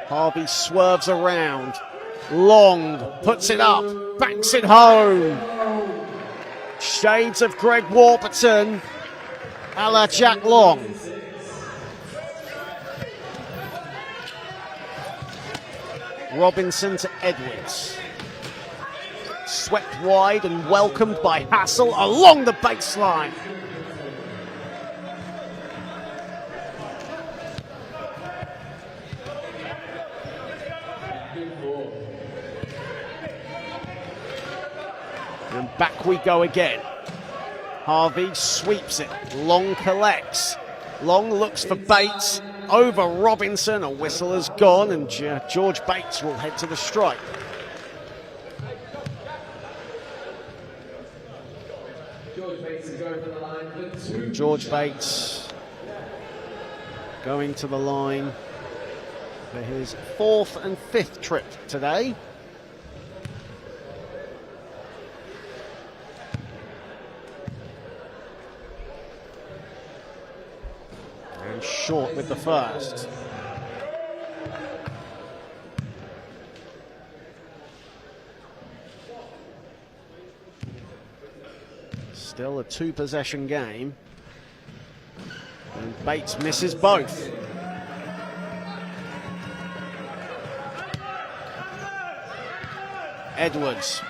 Harvey swerves around. Long puts it up, banks it home. Shades of Greg Warburton, a la Jack Long. Robinson to Edwards. Swept wide and welcomed by Hassel along the baseline. And back we go again. Harvey sweeps it. Long collects. Long looks for Bates. Over Robinson. A whistle has gone, and George Bates will head to the strike. to go for the line for 2. George Bates going to the line for his 4th and 5th trip today. And short with the first. Still a 2-possession game. And Bates misses both. Edwards.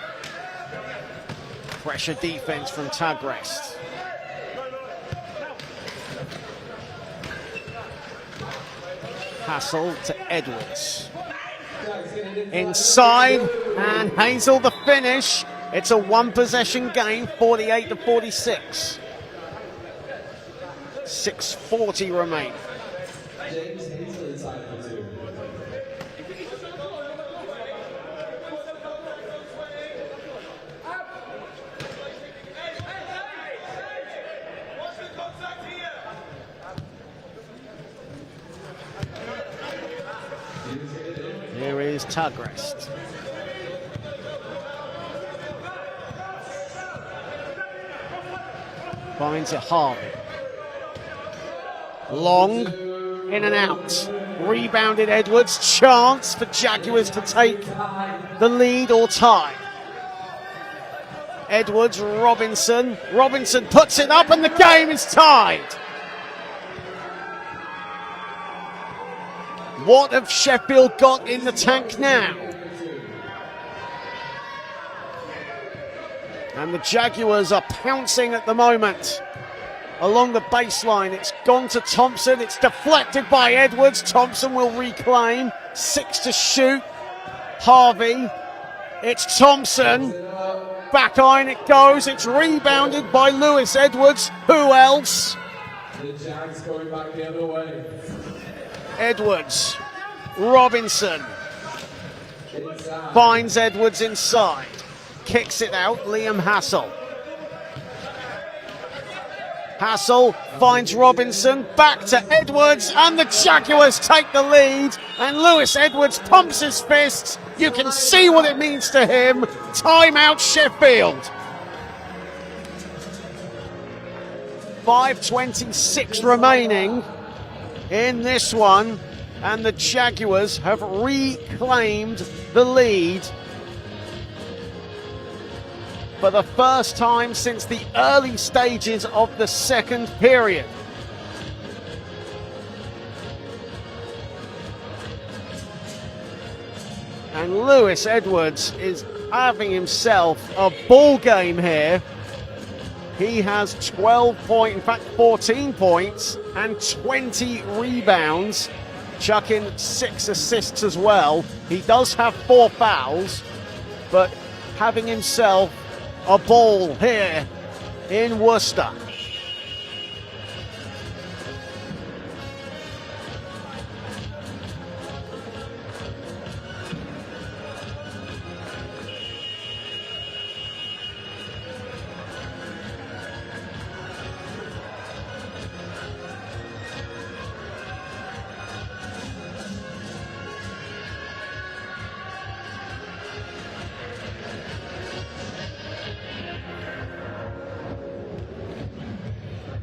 Pressure defense from Tagrest. Hassel to Edwards. Inside, and Hazel the finish. It's a 1-possession game, 48-46. 6:40 remain. James Hazel inside for 2. Here is Tagrest. Finds it Harvey. Long, in and out. Rebounded Edwards. Chance for Jaguars to take the lead or tie. Edwards, Robinson. Robinson puts it up and the game is tied. What have Sheffield got in the tank now? And the Jaguars are pouncing at the moment. Along the baseline, it's gone to Thompson. It's deflected by Edwards. Thompson will reclaim. 6 to shoot. Harvey. It's Thompson. Back iron it goes. It's rebounded by Lewis Edwards. Who else? The Jags going back the other way. Edwards. Robinson. Inside. Finds Edwards inside. Kicks it out. Liam Hassel. Hassel finds Robinson, back to Edwards, and the Jaguars take the lead. And Lewis Edwards pumps his fists. You can see what it means to him. Timeout Sheffield. 5:26 remaining in this one, and the Jaguars have reclaimed the lead for the first time since the early stages of the second period. And Lewis Edwards is having himself a ball game here. He has 14 points and 20 rebounds, chucking 6 assists as well. He does have 4 fouls, but having himself a ball here in Worcester.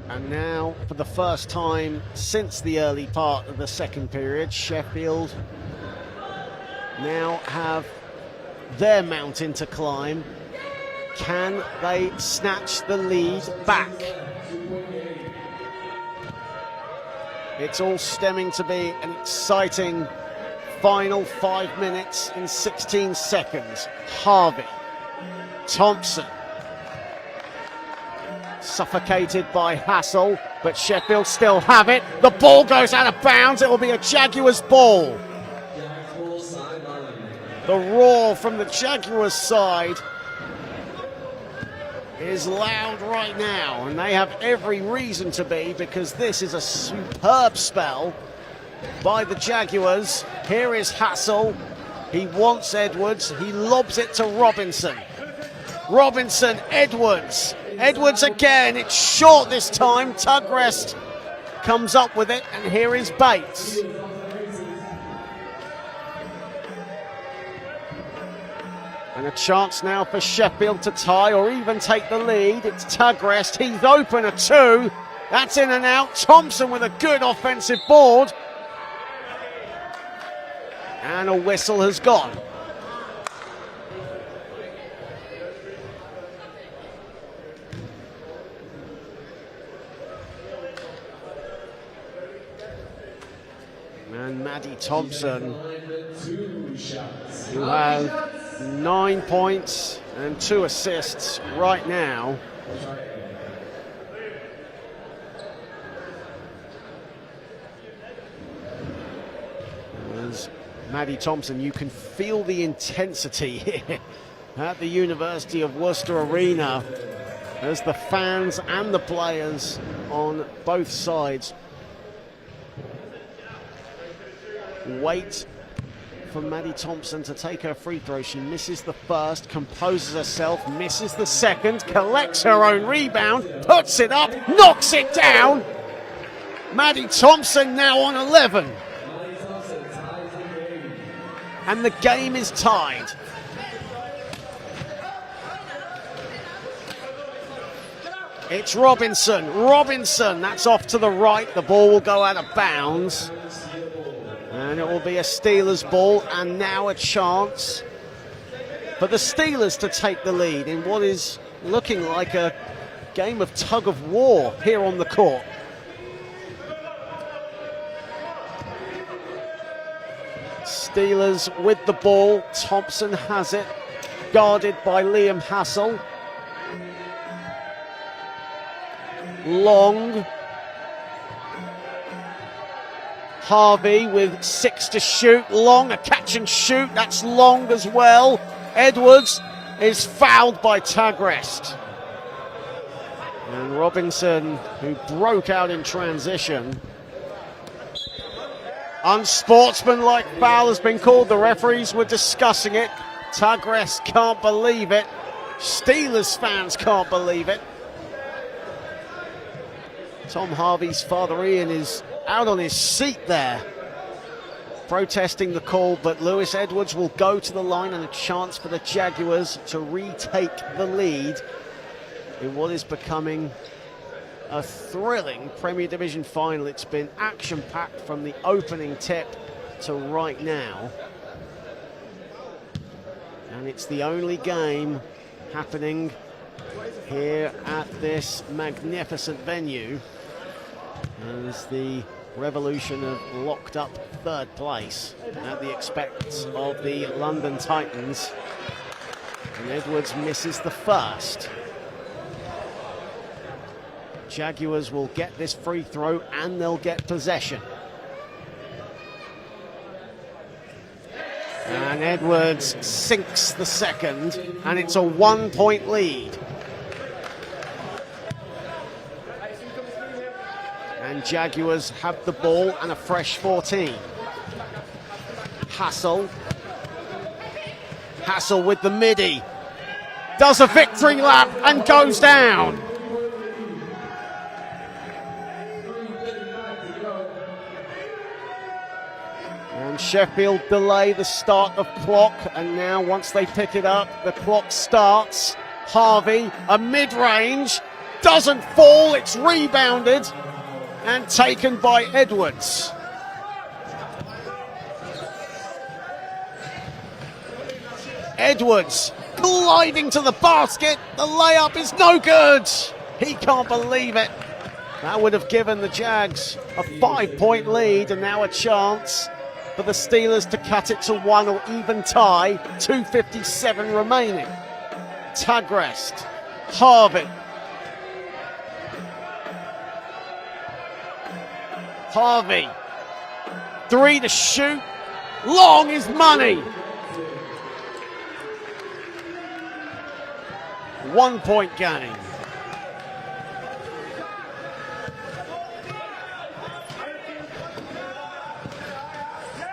And now, for the first time since the early part of the second period, Sheffield now have their mountain to climb. Can they snatch the lead back? It's all stemming to be an exciting final 5 minutes and 16 seconds. Harvey, Thompson, suffocated by Hassel, but Sheffield still have it. The ball goes out of bounds. It will be a Jaguars ball. The roar from the Jaguars side is loud right now, and they have every reason to be, because this is a superb spell by the Jaguars. Here is Hassel. He wants Edwards. He lobs it to Robinson. Robinson, Edwards. Edwards again, it's short this time. Tugrest comes up with it, and here is Bates. And a chance now for Sheffield to tie or even take the lead. It's Tugrest, he's open, a 2. That's in and out. Thompson with a good offensive board. And a whistle has gone. And Maddie Thompson, who has 9 points and 2 assists right now. As Maddie Thompson, you can feel the intensity here at the University of Worcester Arena as the fans and the players on both sides wait for Maddie Thompson to take her free throw. She misses the first, composes herself, misses the second, collects her own rebound, puts it up, knocks it down. Maddie Thompson now on 11. And the game is tied. It's Robinson. Robinson, that's off to the right. The ball will go out of bounds. And it will be a Steelers ball, and now a chance for the Steelers to take the lead in what is looking like a game of tug of war here on the court. Steelers with the ball. Thompson has it, guarded by Liam Hassel. Long. Harvey with 6 to shoot. Long, a catch and shoot. That's Long as well. Edwards is fouled by Tugrest. And Robinson, who broke out in transition. Unsportsmanlike foul has been called. The referees were discussing it. Tugrest can't believe it. Steelers fans can't believe it. Tom Harvey's father Ian is out on his seat there, protesting the call, but Lewis Edwards will go to the line, and a chance for the Jaguars to retake the lead in what is becoming a thrilling Premier Division final. It's been action-packed from the opening tip to right now, and it's the only game happening here at this magnificent venue, as the Revolution have locked up 3rd place at the expense of the London Titans. And Edwards misses the first. Jaguars will get this free throw and they'll get possession. And Edwards sinks the second, and it's a 1-point lead. And Jaguars have the ball and a fresh 14. Hassel. Hassel with the midi. Does a victory lap and goes down. And Sheffield delay the start of clock, and now once they pick it up, the clock starts. Harvey, a mid-range, doesn't fall, it's rebounded and taken by Edwards. Edwards gliding to the basket. The layup is no good. He can't believe it. That would have given the Jags a 5-point lead, and now a chance for the Steelers to cut it to 1 or even tie. 2:57 remaining. Tugrest, Harvey. Harvey, 3 to shoot. Long is money. 1-point game.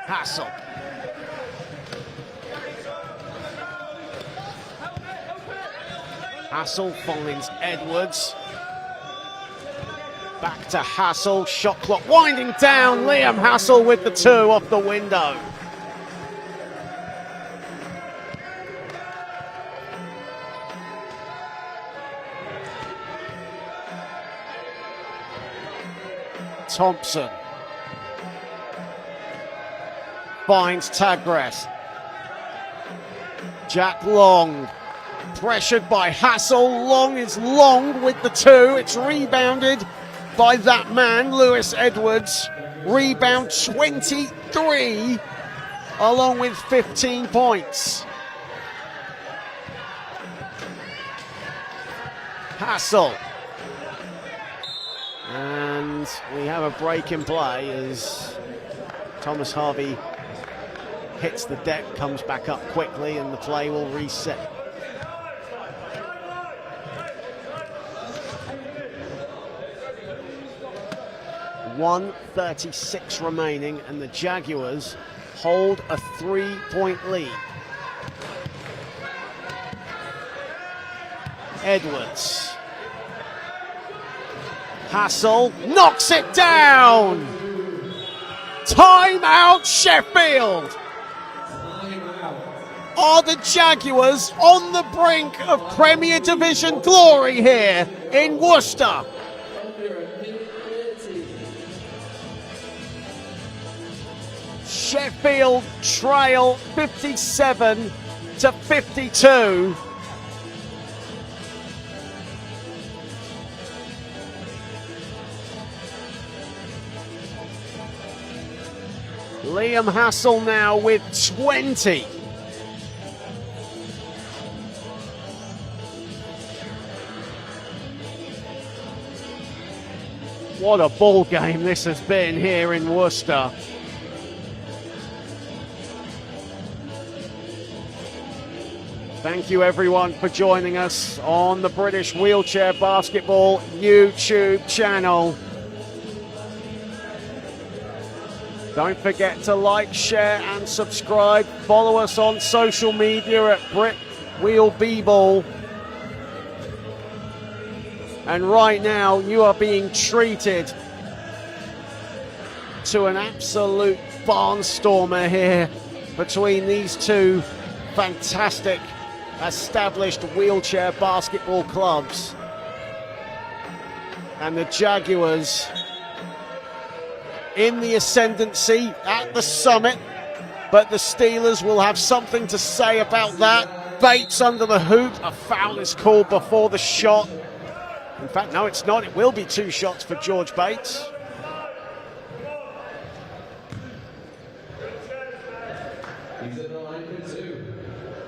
Hassel. Hassel finds Edwards. Back to Hassel, shot clock winding down. Liam Hassel with the 2 off the window. Thompson finds Tagres. Jack Long, pressured by Hassel. Long is long with the 2. It's rebounded by that man, Lewis Edwards. Rebound 23, along with 15 points. Hassel. And we have a break in play as Thomas Harvey hits the deck, comes back up quickly, and the play will reset. .136 remaining, and the Jaguars hold a 3-point lead. Edwards. Hassel knocks it down. Timeout, Sheffield. Are the Jaguars on the brink of Premier Division glory here in Worcester? Sheffield trail 57-52. Liam Hassel now with 20. What a ball game this has been here in Worcester. Thank you everyone for joining us on the British Wheelchair Basketball YouTube channel. Don't forget to like, share and subscribe. Follow us on social media at Brit Wheel B-Ball. And right now you are being treated to an absolute barnstormer here between these two fantastic established wheelchair basketball clubs. And the Jaguars in the ascendancy at the summit, but the Steelers will have something to say about that. Bates under the hoop. A foul is called before the shot. In fact, no, it's not. It will be 2 shots for George Bates.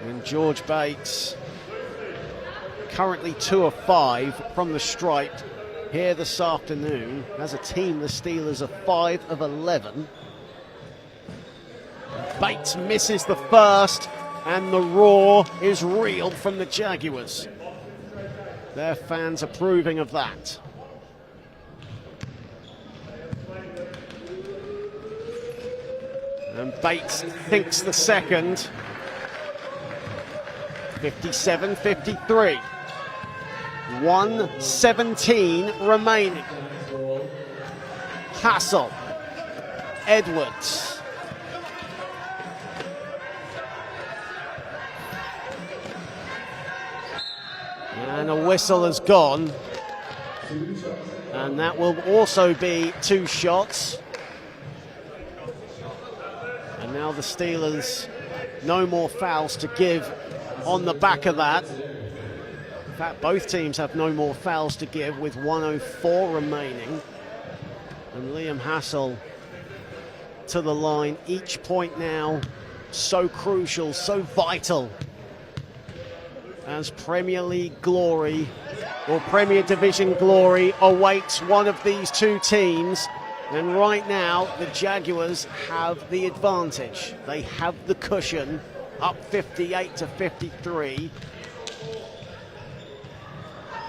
And George Bates, currently 2 of 5 from the stripe here this afternoon. As a team, the Steelers are 5 of 11. Bates misses the first, and the roar is real from the Jaguars. Their fans approving of that. And Bates thinks the second. 57-53. 1:17 remaining. Hassel. Edwards. And a whistle has gone. And that will also be 2 shots. And now the Steelers, no more fouls to give on the back of that. In fact, both teams have no more fouls to give with 1:04 remaining. And Liam Hassel to the line. Each point now so crucial, so vital, as Premier League glory or Premier Division glory awaits one of these 2 teams. And right now, the Jaguars have the advantage. They have the cushion, up 58-53.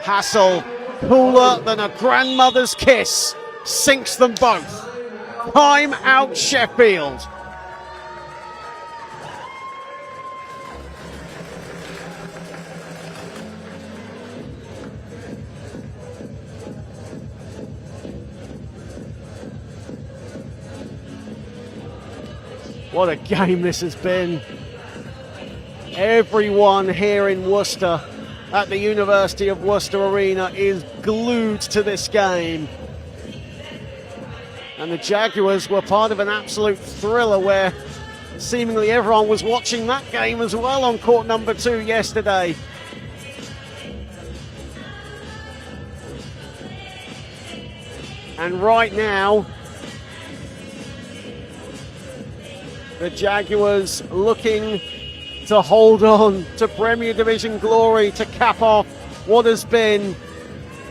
Hassel, cooler than a grandmother's kiss, sinks them both. Time out, Sheffield. What a game this has been. Everyone here in Worcester at the University of Worcester Arena is glued to this game. And the Jaguars were part of an absolute thriller where seemingly everyone was watching that game as well on court number 2 yesterday. And right now, the Jaguars looking to hold on to Premier Division glory to cap off what has been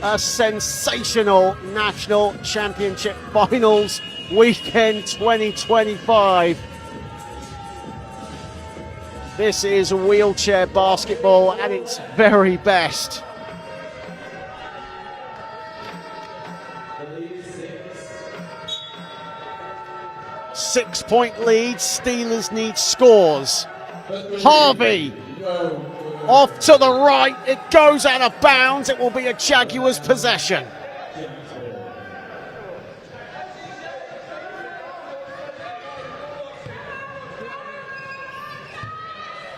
a sensational National Championship Finals weekend 2025. This is wheelchair basketball at its very best. Six-point lead, Steelers need scores. Harvey, off to the right, it goes out of bounds, it will be a Jaguars possession.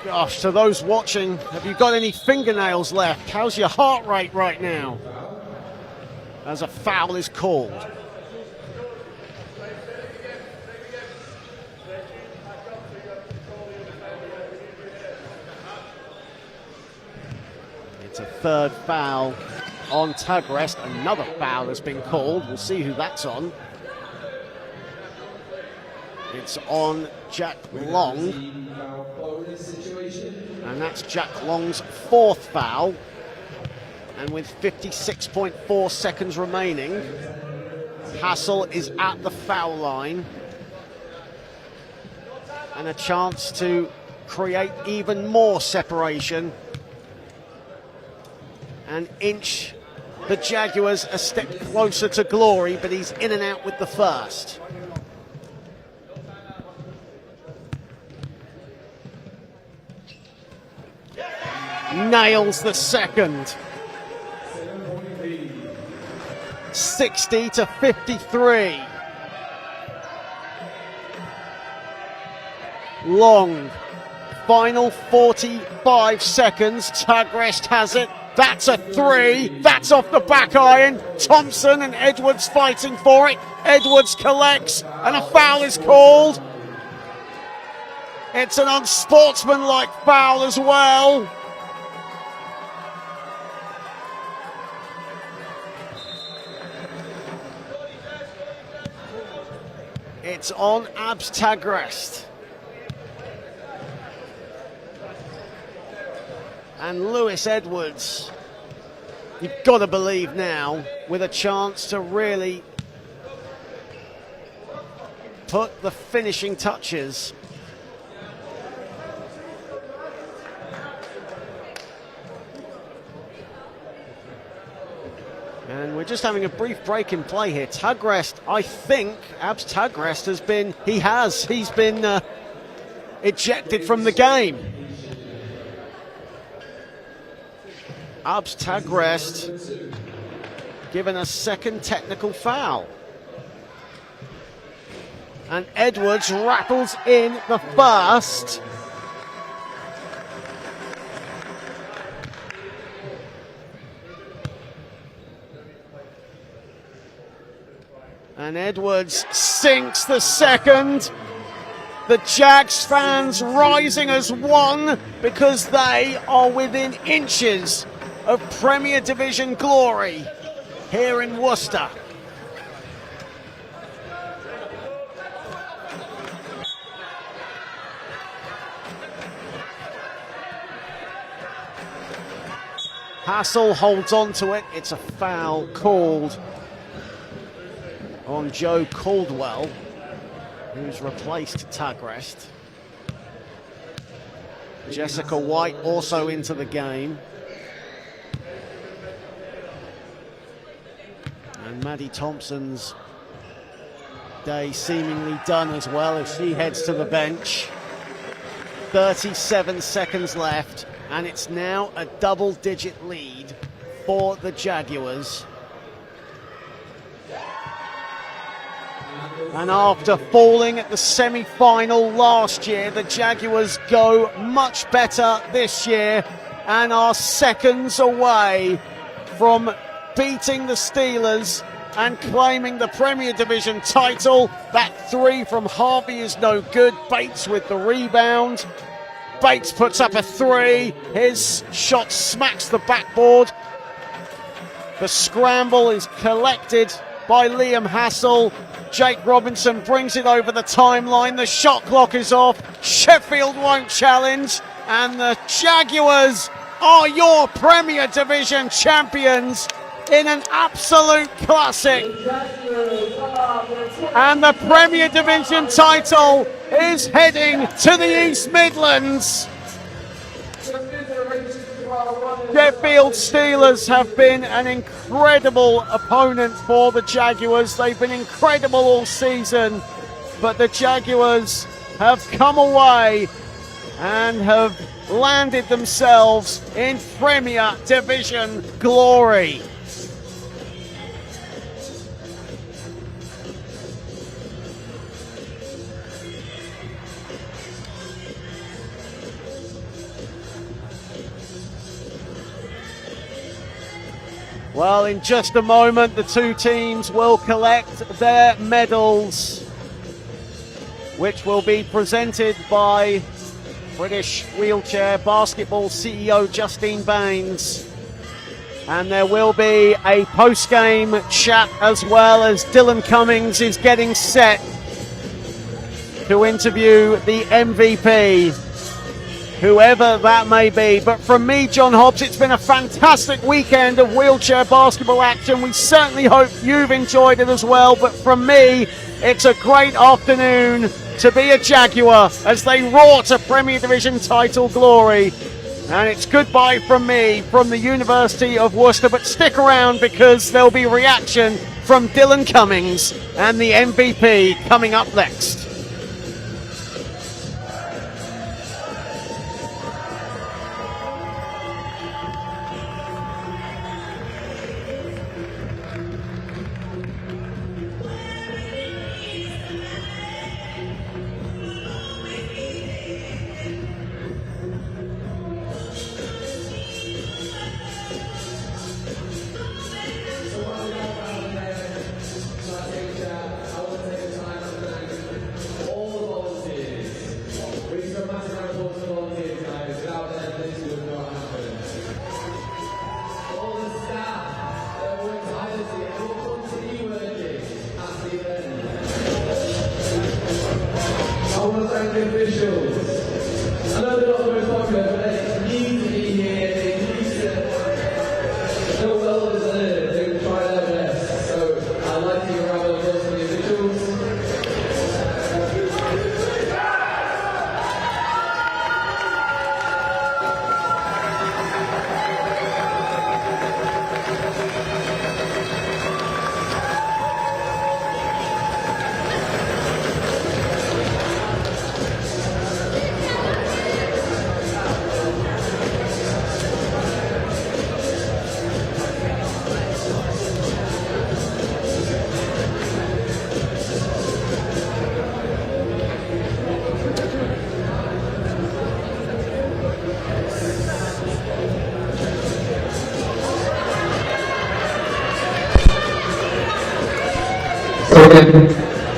Gosh, to those watching, have you got any fingernails left? How's your heart rate right now? As a foul is called. It's a third foul on Tagrest. Another foul has been called. We'll see who that's on. It's on Jack Long. And that's Jack Long's 4th foul. And with 56.4 seconds remaining, Hassel is at the foul line. And a chance to create even more separation and inch the Jaguars a step closer to glory, but he's in and out with the first. Nails the second. 60 to 53. Long. Final 45 seconds. Tagrest has it. That's a 3. That's off the back iron. Thompson and Edwards fighting for it. Edwards collects and a foul is called. It's an unsportsmanlike foul as well. It's on Abs Tagrest. And Lewis Edwards, you've got to believe now, with a chance to really put the finishing touches. And we're just having a brief break in play here. Tagrest, I think, Abs Tagrest he's been ejected from the game. Abs Tagrest given a second technical foul. And Edwards rattles in the first. And Edwards sinks the second. The Jags fans rising as one because they are within inches of Premier Division glory here in Worcester. Hassel holds on to it. It's a foul called on Joe Caldwell, who's replaced Tagrest. Jessica White also into the game. And Maddie Thompson's day seemingly done as well as she heads to the bench. 37 seconds left, and it's now a double-digit lead for the Jaguars. And after falling at the semi-final last year, the Jaguars go much better this year and are seconds away from beating the Steelers and claiming the Premier Division title. That three from Harvey is no good. Bates with the rebound. Bates puts up a three. His shot smacks the backboard. The scramble is collected by Liam Hassel. Jake Robinson brings it over the timeline. The shot clock is off. Sheffield won't challenge. And the Jaguars are your Premier Division champions in an absolute classic. And the Premier Division title is heading to the East Midlands. Sheffield Steelers have been an incredible opponent for the Jaguars. They've been incredible all season, but the Jaguars have come away and have landed themselves in Premier Division glory. Well, in just a moment, the two teams will collect their medals, which will be presented by British Wheelchair Basketball CEO Justine Baines. And there will be a post-game chat as well, as Dylan Cummings is getting set to interview the MVP, whoever that may be. But from me, John Hobbs, it's been a fantastic weekend of wheelchair basketball action. We certainly hope you've enjoyed it as well. But from me, it's a great afternoon to be a Jaguar as they roar to Premier Division title glory. And it's goodbye from me, from the University of Worcester. But stick around, because there'll be reaction from Dylan Cummings and the MVP coming up next.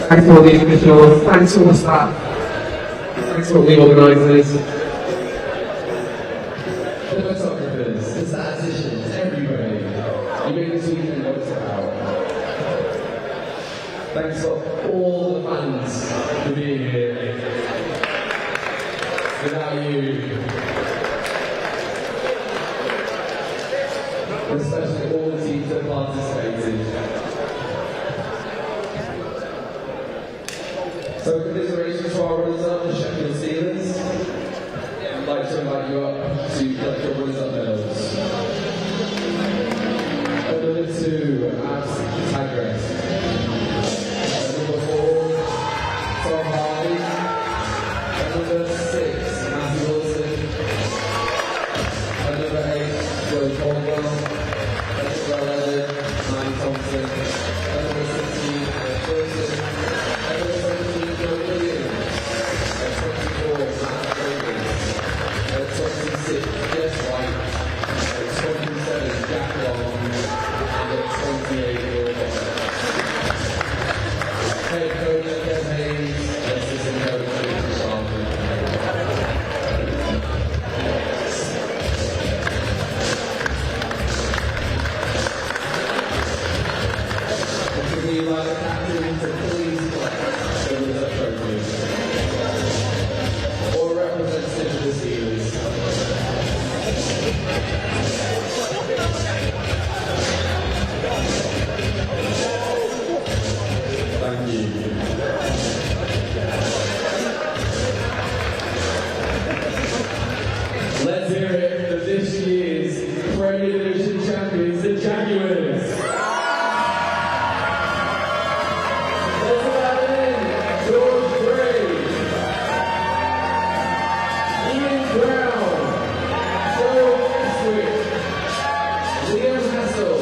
Thanks to all the officials, thanks to all the staff, thanks to all the organisers. The photographers, the statisticians, everybody. You make this weekend what it's about. Thanks to all the fans for being here. Without you, especially all the teams that participated. So, commiserations to our runners-up, the Sheffield Steelers. I'd like to invite you up to collect your runners-up medals. At number 2, Abs Tagres. At number 4, Tom Harvey. At number 6, Matthew Wilson. At number 8, Joe Caldwell. At number 11, Mike Thompson. At number 16, Alex Wilson. 26 Jess White, at 27 Jack Long, and at 28 Will Bennett. Head coach Kev Hayes, assistant coach Richard Sargent. If you like the captain to please collect the result trophy or representative of the Steelers. Thank you. Let's hear it for this year's Premier Division champions, the Jaguars. Let's allow in George Gray, Ian Brown, Joe Eswick, Liam Hassel,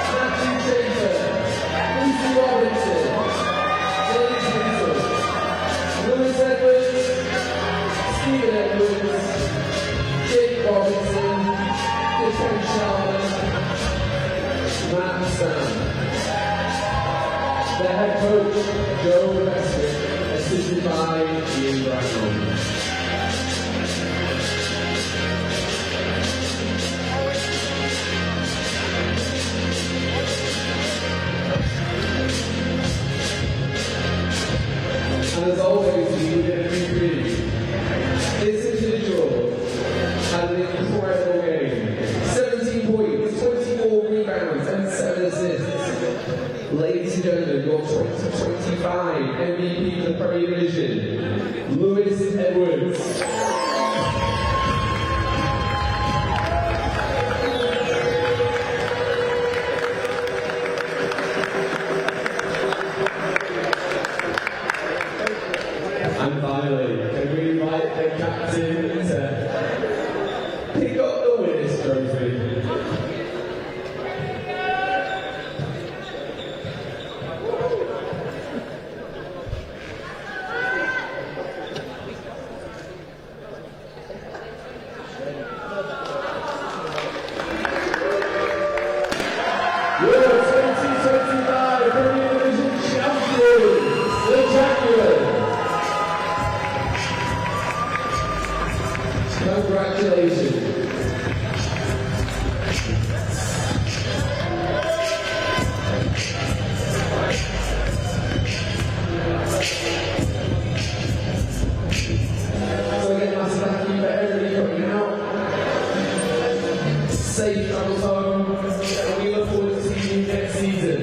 Matthew Chater, Lucy Robinson, James Hassel, Lewis Edwards, Stephen Edwards, Jake Robinson, Defense Charlotte, Matt Sam. The head coach, Joe Eswick, assisted by Ian Brown. And as always, we would agree. This individual had an incredible game. 17 points, 24 rebounds, and 7 assists. Ladies and gentlemen, your 2025 MVP for the Premier Division, Lewis Edwards. And finally, can we invite the captain to pick up the winners' trophy? Your 2025 Premier Division champions, the Jaguars. Congratulations. So again, massive thank you for everybody coming out. Safe travels home, and we look forward to seeing you next season.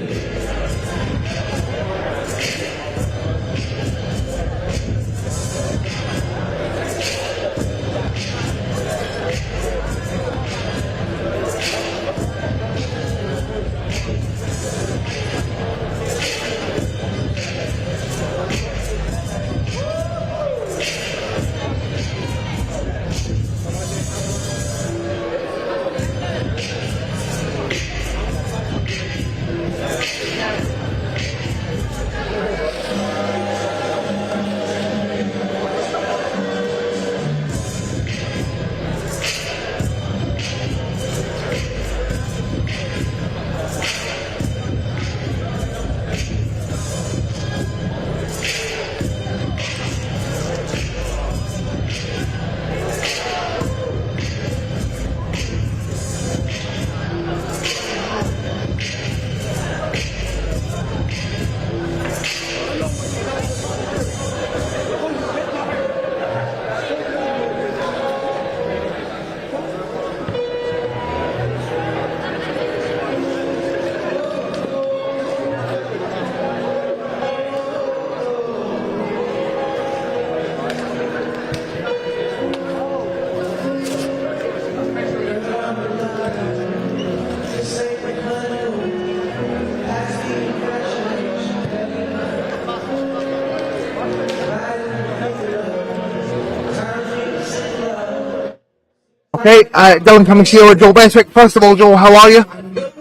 Okay, Dylan coming to you with Joel Beswick. First of all, Joel, how are you?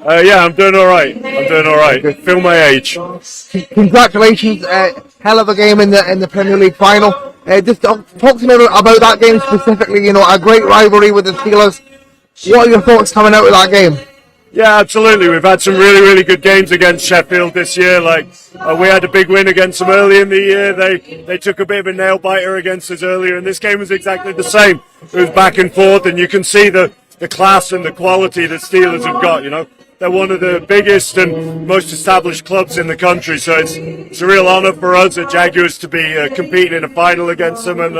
Yeah, I'm doing all right. Feel my age. Congratulations, hell of a game in the Premier League final. Just talk to me about that game specifically. You know, a great rivalry with the Steelers. What are your thoughts coming out of that game? Yeah, absolutely. We've had some really, really good games against Sheffield this year. Like we had a big win against them early in the year. They took a bit of a nail biter against us earlier, and this game was exactly the same. It was back and forth, and you can see the class and the quality that Steelers have got. You know, they're one of the biggest and most established clubs in the country, so it's a real honour for us at Jaguars to be competing in a final against them, and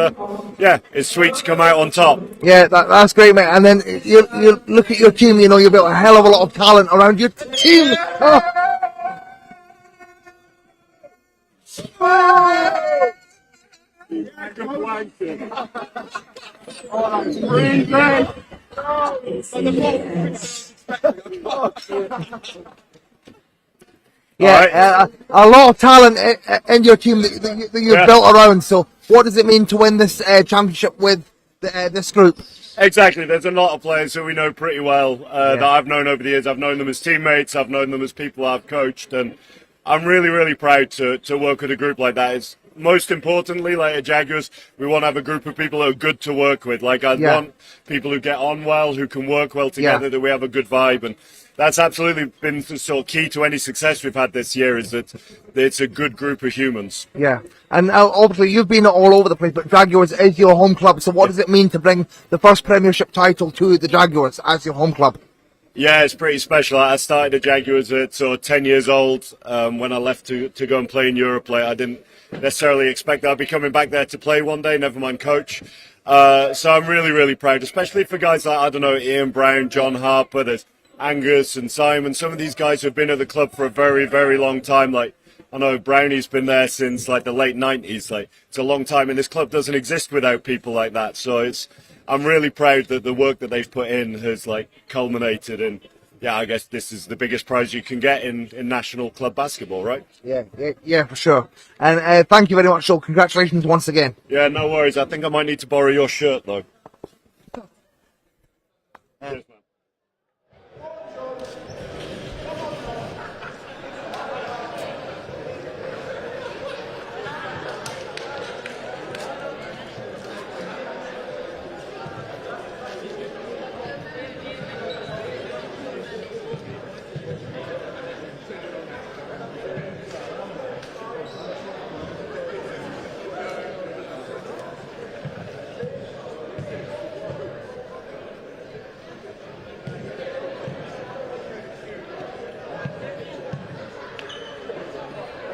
yeah, it's sweet to come out on top. Yeah, that's great, mate. And then you look at your team. You know, you've got a hell of a lot of talent around your team. Oh. Yeah, a lot of talent in your team that you've built around. So, what does it mean to win this championship with this group? Exactly. There's a lot of players who we know pretty well that I've known over the years. I've known them as teammates. I've known them as people I've coached, and I'm really, really proud to work with a group like that. It's most importantly, like at Jaguars, we want to have a group of people who are good to work with. Like I want people who get on well, who can work well together, that we have a good vibe, and that's absolutely been the sort of key to any success we've had this year, is that it's a good group of humans. Yeah, and obviously you've been all over the place, but Jaguars is your home club. So what does it mean to bring the first Premiership title to the Jaguars as your home club? Yeah, it's pretty special. I started at Jaguars at sort of 10 years old when I left to go and play in Europe. Like, I didn't necessarily expect that I'd be coming back there to play one day, never mind coach. So I'm really, really proud, especially for guys like, I don't know, Ian Brown, John Harper, there's Angus and Simon. Some of these guys have been at the club for a very, very long time. Like, I know Brownie's been there since like the late 90s. Like, it's a long time, and this club doesn't exist without people like that. So I'm really proud that the work that they've put in has like culminated in, yeah, I guess this is the biggest prize you can get in national club basketball, right? Yeah, for sure. And thank you very much, Joel. Congratulations once again. Yeah, no worries. I think I might need to borrow your shirt though. Cheers,